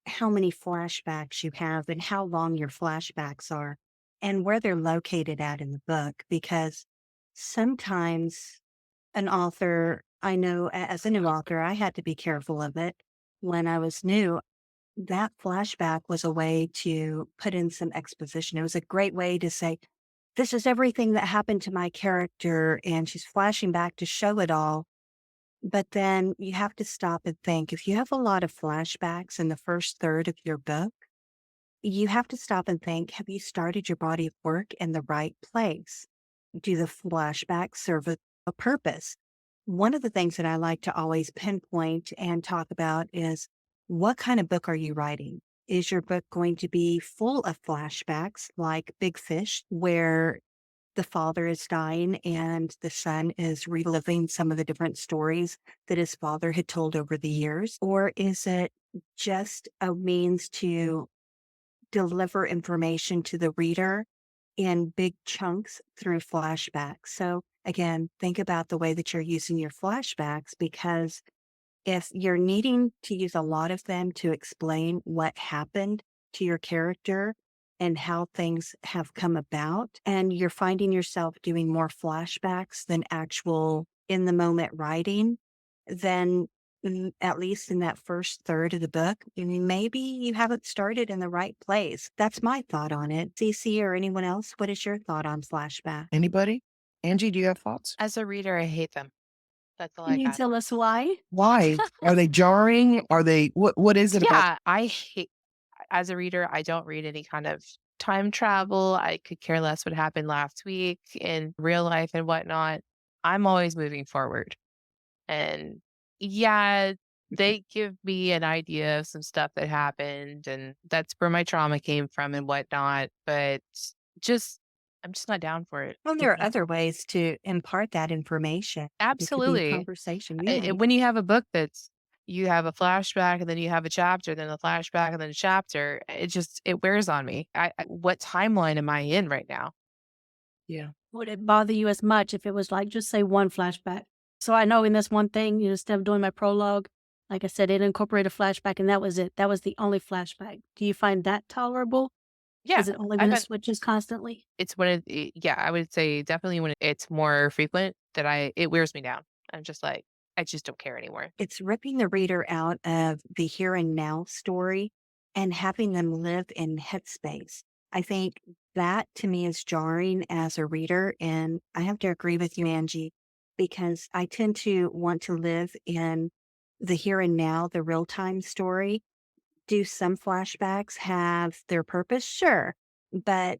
A: how many flashbacks you have and how long your flashbacks are and where they're located at in the book. Because sometimes an author, I know as a new author, I had to be careful of it when I was new. That flashback was a way to put in some exposition. It was a great way to say, this is everything that happened to my character, and she's flashing back to show it all. But then you have to stop and think if you have a lot of flashbacks in the first third of your book, you have to stop and think, have you started your body of work in the right place? Do the flashbacks serve a purpose? One of the things that I like to always pinpoint and talk about is what kind of book are you writing? Is your book going to be full of flashbacks like Big Fish, where the father is dying and the son is reliving some of the different stories that his father had told over the years? Or is it just a means to deliver information to the reader in big chunks through flashbacks? So again, think about the way that you're using your flashbacks, because if you're needing to use a lot of them to explain what happened to your character and how things have come about, and you're finding yourself doing more flashbacks than actual in the moment writing, then at least in that first third of the book, maybe you haven't started in the right place. That's my thought on it. CC or anyone else, what is your thought on flashback?
C: Anybody? Angie, do you have thoughts?
E: As a reader, I hate them. That's all
B: Can
E: I
B: you
E: got.
B: tell us why?
C: Why? Are they jarring? Are they what is it about?
E: Yeah, I hate as a reader, I don't read any kind of time travel. I could care less what happened last week in real life and whatnot. I'm always moving forward. And yeah, they give me an idea of some stuff that happened, and that's where my trauma came from and whatnot. But just, I'm just not down for it.
A: Well, there are other ways to impart that information. It could be a
E: Absolutely.
A: conversation. Yeah.
E: When you have a book that's you have a flashback and then you have a chapter, then a flashback and then a chapter, it wears on me. What timeline am I in right now?
C: Yeah.
B: Would it bother you as much if it was like, just say one flashback? So I know in this one thing, instead of doing my prologue, like I said, it incorporated a flashback and that was it. That was the only flashback. Do you find that tolerable?
E: Yeah,
B: Is it only
E: I
B: when it
E: find
B: switches constantly?
E: it's yeah, I would say definitely when it's more frequent that it wears me down. I'm just like, I just don't care anymore.
A: It's ripping the reader out of the here and now story and having them live in headspace. I think that to me is jarring as a reader. And I have to agree with you, Angie, because I tend to want to live in the here and now, the real time story. Do some flashbacks have their purpose? Sure. But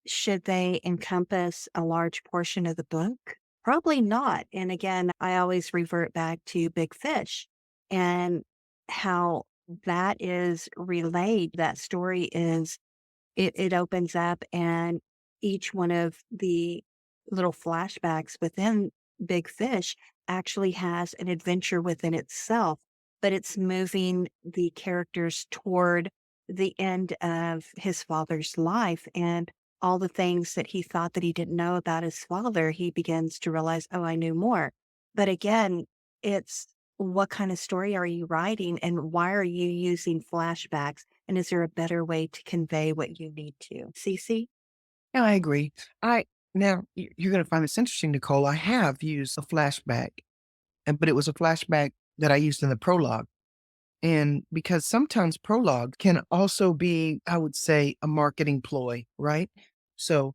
A: should they encompass a large portion of the book? Probably not. And again, I always revert back to Big Fish and how that is relayed. That story is, it opens up, and each one of the little flashbacks within Big Fish actually has an adventure within itself, but it's moving the characters toward the end of his father's life, and all the things that he thought that he didn't know about his father, he begins to realize, oh, I knew more. But again, it's what kind of story are you writing and why are you using flashbacks? And is there a better way to convey what you need to? Cece?
C: Yeah, I agree. Now you're going to find this interesting, Nicole. I have used a flashback, but it was a flashback that I used in the prologue. And because sometimes prologue can also be, I would say, a marketing ploy, right? So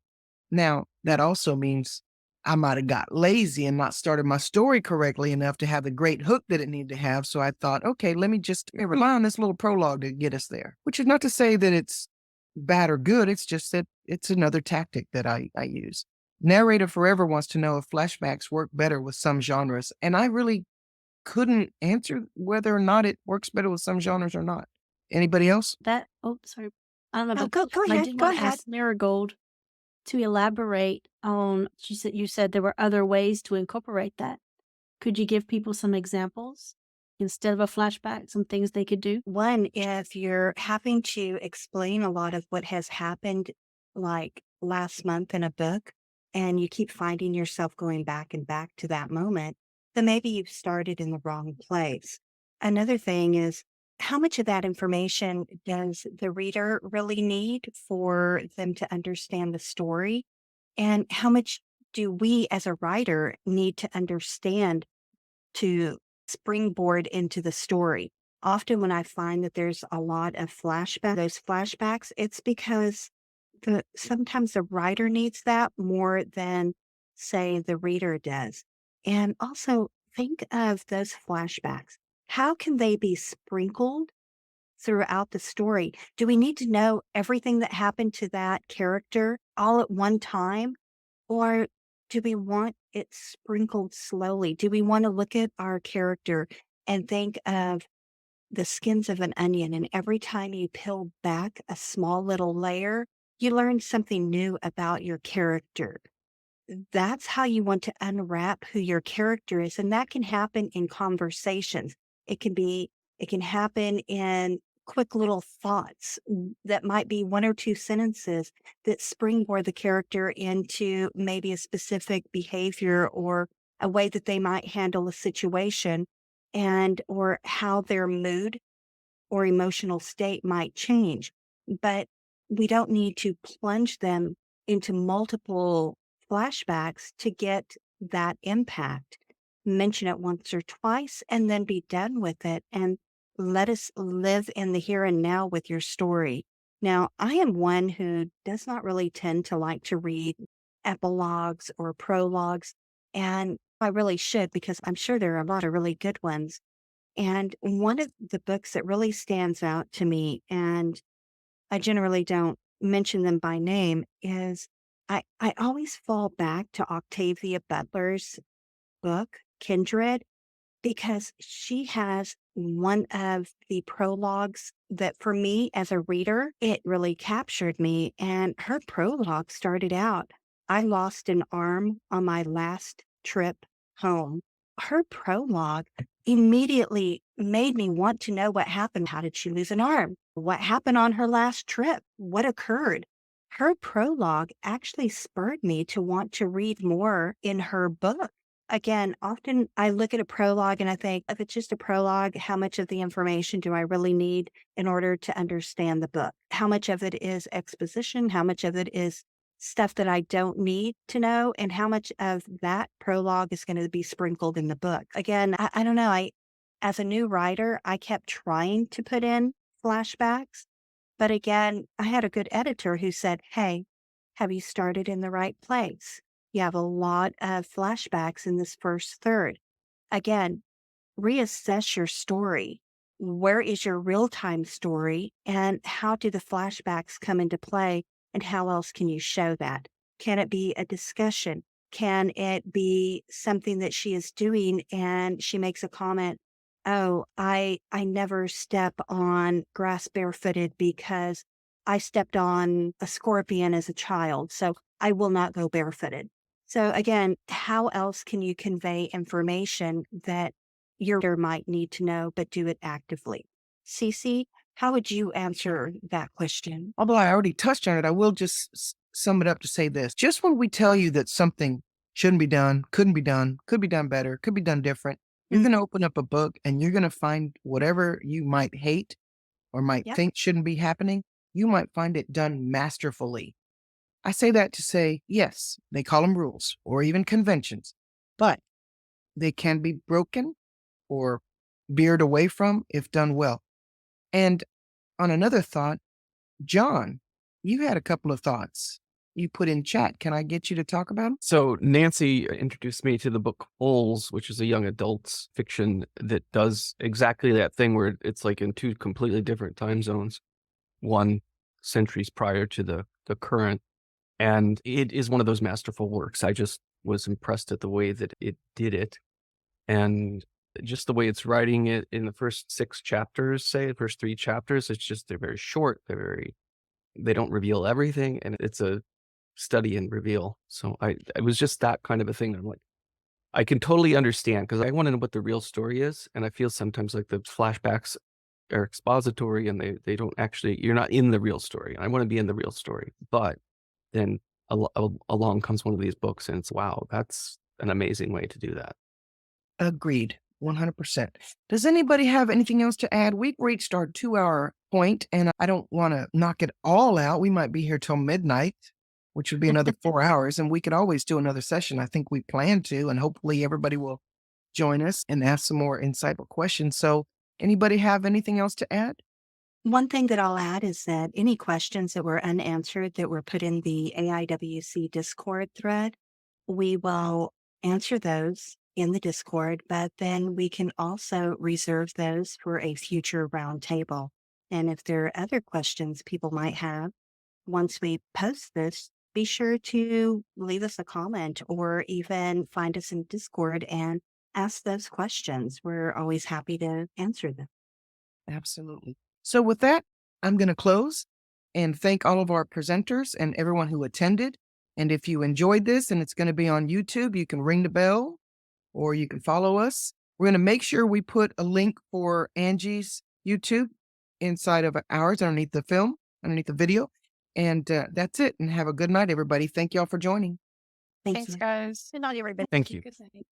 C: now that also means I might have got lazy and not started my story correctly enough to have the great hook that it needed to have. So I thought, okay, let me just rely on this little prologue to get us there, which is not to say that it's bad or good. It's just that it's another tactic that I use. Narrator Forever wants to know if flashbacks work better with some genres. And I really couldn't answer whether or not it works better with some genres or not. Anybody else?
B: Sorry. I don't know,
A: No,
B: but
A: go
B: I
A: ahead.
B: did
A: Go
B: want to
A: ahead.
B: ask Marigold to elaborate on, you said there were other ways to incorporate that. Could you give people some examples instead of a flashback, some things they could do?
A: One, if you're having to explain a lot of what has happened, like last month in a book and you keep finding yourself going back and back to that moment, then maybe you've started in the wrong place. Another thing is, how much of that information does the reader really need for them to understand the story? And how much do we as a writer need to understand to springboard into the story? Often when I find that there's a lot of those flashbacks, it's because sometimes the writer needs that more than, say, the reader does. And also think of those flashbacks. How can they be sprinkled throughout the story? Do we need to know everything that happened to that character all at one time? Or do we want it sprinkled slowly? Do we want to look at our character and think of the skins of an onion, and every time you peel back a small little layer, you learn something new about your character? That's how you want to unwrap who your character is, and that can happen in conversations. It can be it can happen in quick little thoughts that might be one or two sentences that springboard the character into maybe a specific behavior or a way that they might handle a situation, and or how their mood or emotional state might change. But we don't need to plunge them into multiple flashbacks to get that impact. Mention it once or twice and then be done with it and let us live in the here and now with your story. Now, I am one who does not really tend to like to read epilogues or prologues, and I really should because I'm sure there are a lot of really good ones. And one of the books that really stands out to me, and I generally don't mention them by name, is I always fall back to Octavia Butler's book, Kindred, because she has one of the prologues that for me as a reader, it really captured me. And her prologue started out, I lost an arm on my last trip home. Her prologue immediately made me want to know what happened. How did she lose an arm? What happened on her last trip? What occurred? Her prologue actually spurred me to want to read more in her book. Again, often I look at a prologue and I think, if it's just a prologue, how much of the information do I really need in order to understand the book? How much of it is exposition? How much of it is stuff that I don't need to know? And how much of that prologue is going to be sprinkled in the book? Again, I don't know. As a new writer, I kept trying to put in flashbacks. But again, I had a good editor who said, hey, have you started in the right place? You have a lot of flashbacks in this first third. Again, reassess your story. Where is your real time story? And how do the flashbacks come into play? And how else can you show that? Can it be a discussion? Can it be something that she is doing and she makes a comment? Oh, I never step on grass barefooted because I stepped on a scorpion as a child. So I will not go barefooted. So again, how else can you convey information that your reader might need to know, but do it actively? Cece, how would you answer that question?
C: Although I already touched on it, I will just sum it up to say this. Just when we tell you that something shouldn't be done, couldn't be done, could be done better, could be done different, you're going to open up a book and you're going to find whatever you might hate or might
A: Yep.
C: think shouldn't be happening, you might find it done masterfully. I say that to say, yes, they call them rules or even conventions, but they can be broken or veered away from if done well. And on another thought, John, you had a couple of thoughts you put in chat. Can I get you to talk about them?
D: So Nancy introduced me to the book Holes, which is a young adult's fiction that does exactly that thing where it's like in two completely different time zones, one centuries prior to the current. And it is one of those masterful works. I just was impressed at the way that it did it. And just the way it's writing it in the first 6 chapters, say the first 3 chapters, they're very short. They don't reveal everything. And it's a study and reveal. So it was just that kind of a thing that I'm like, I can totally understand because I want to know what the real story is. And I feel sometimes like the flashbacks are expository and they don't actually, you're not in the real story. I want to be in the real story, but then along comes one of these books, and it's wow, that's an amazing way to do that.
C: Agreed. 100%. Does anybody have anything else to add? We've reached our 2-hour point, and I don't want to knock it all out. We might be here till midnight, which would be another 4 hours, and we could always do another session. I think we plan to, and hopefully everybody will join us and ask some more insightful questions. So, anybody have anything else to add?
A: One thing that I'll add is that any questions that were unanswered that were put in the AIWC Discord thread, we will answer those in the Discord, but then we can also reserve those for a future roundtable. And if there are other questions people might have, once we post this, be sure to leave us a comment or even find us in Discord and ask those questions. We're always happy to answer them.
C: Absolutely. So, with that, I'm going to close and thank all of our presenters and everyone who attended. And if you enjoyed this and it's going to be on YouTube, you can ring the bell or you can follow us. We're going to make sure we put a link for Angie's YouTube inside of ours underneath the video. And that's it. And have a good night, everybody. Thank y'all for joining.
A: Thank
E: Thanks,
A: you.
E: guys.
F: Good night, everybody.
D: Thank you.
B: Good night.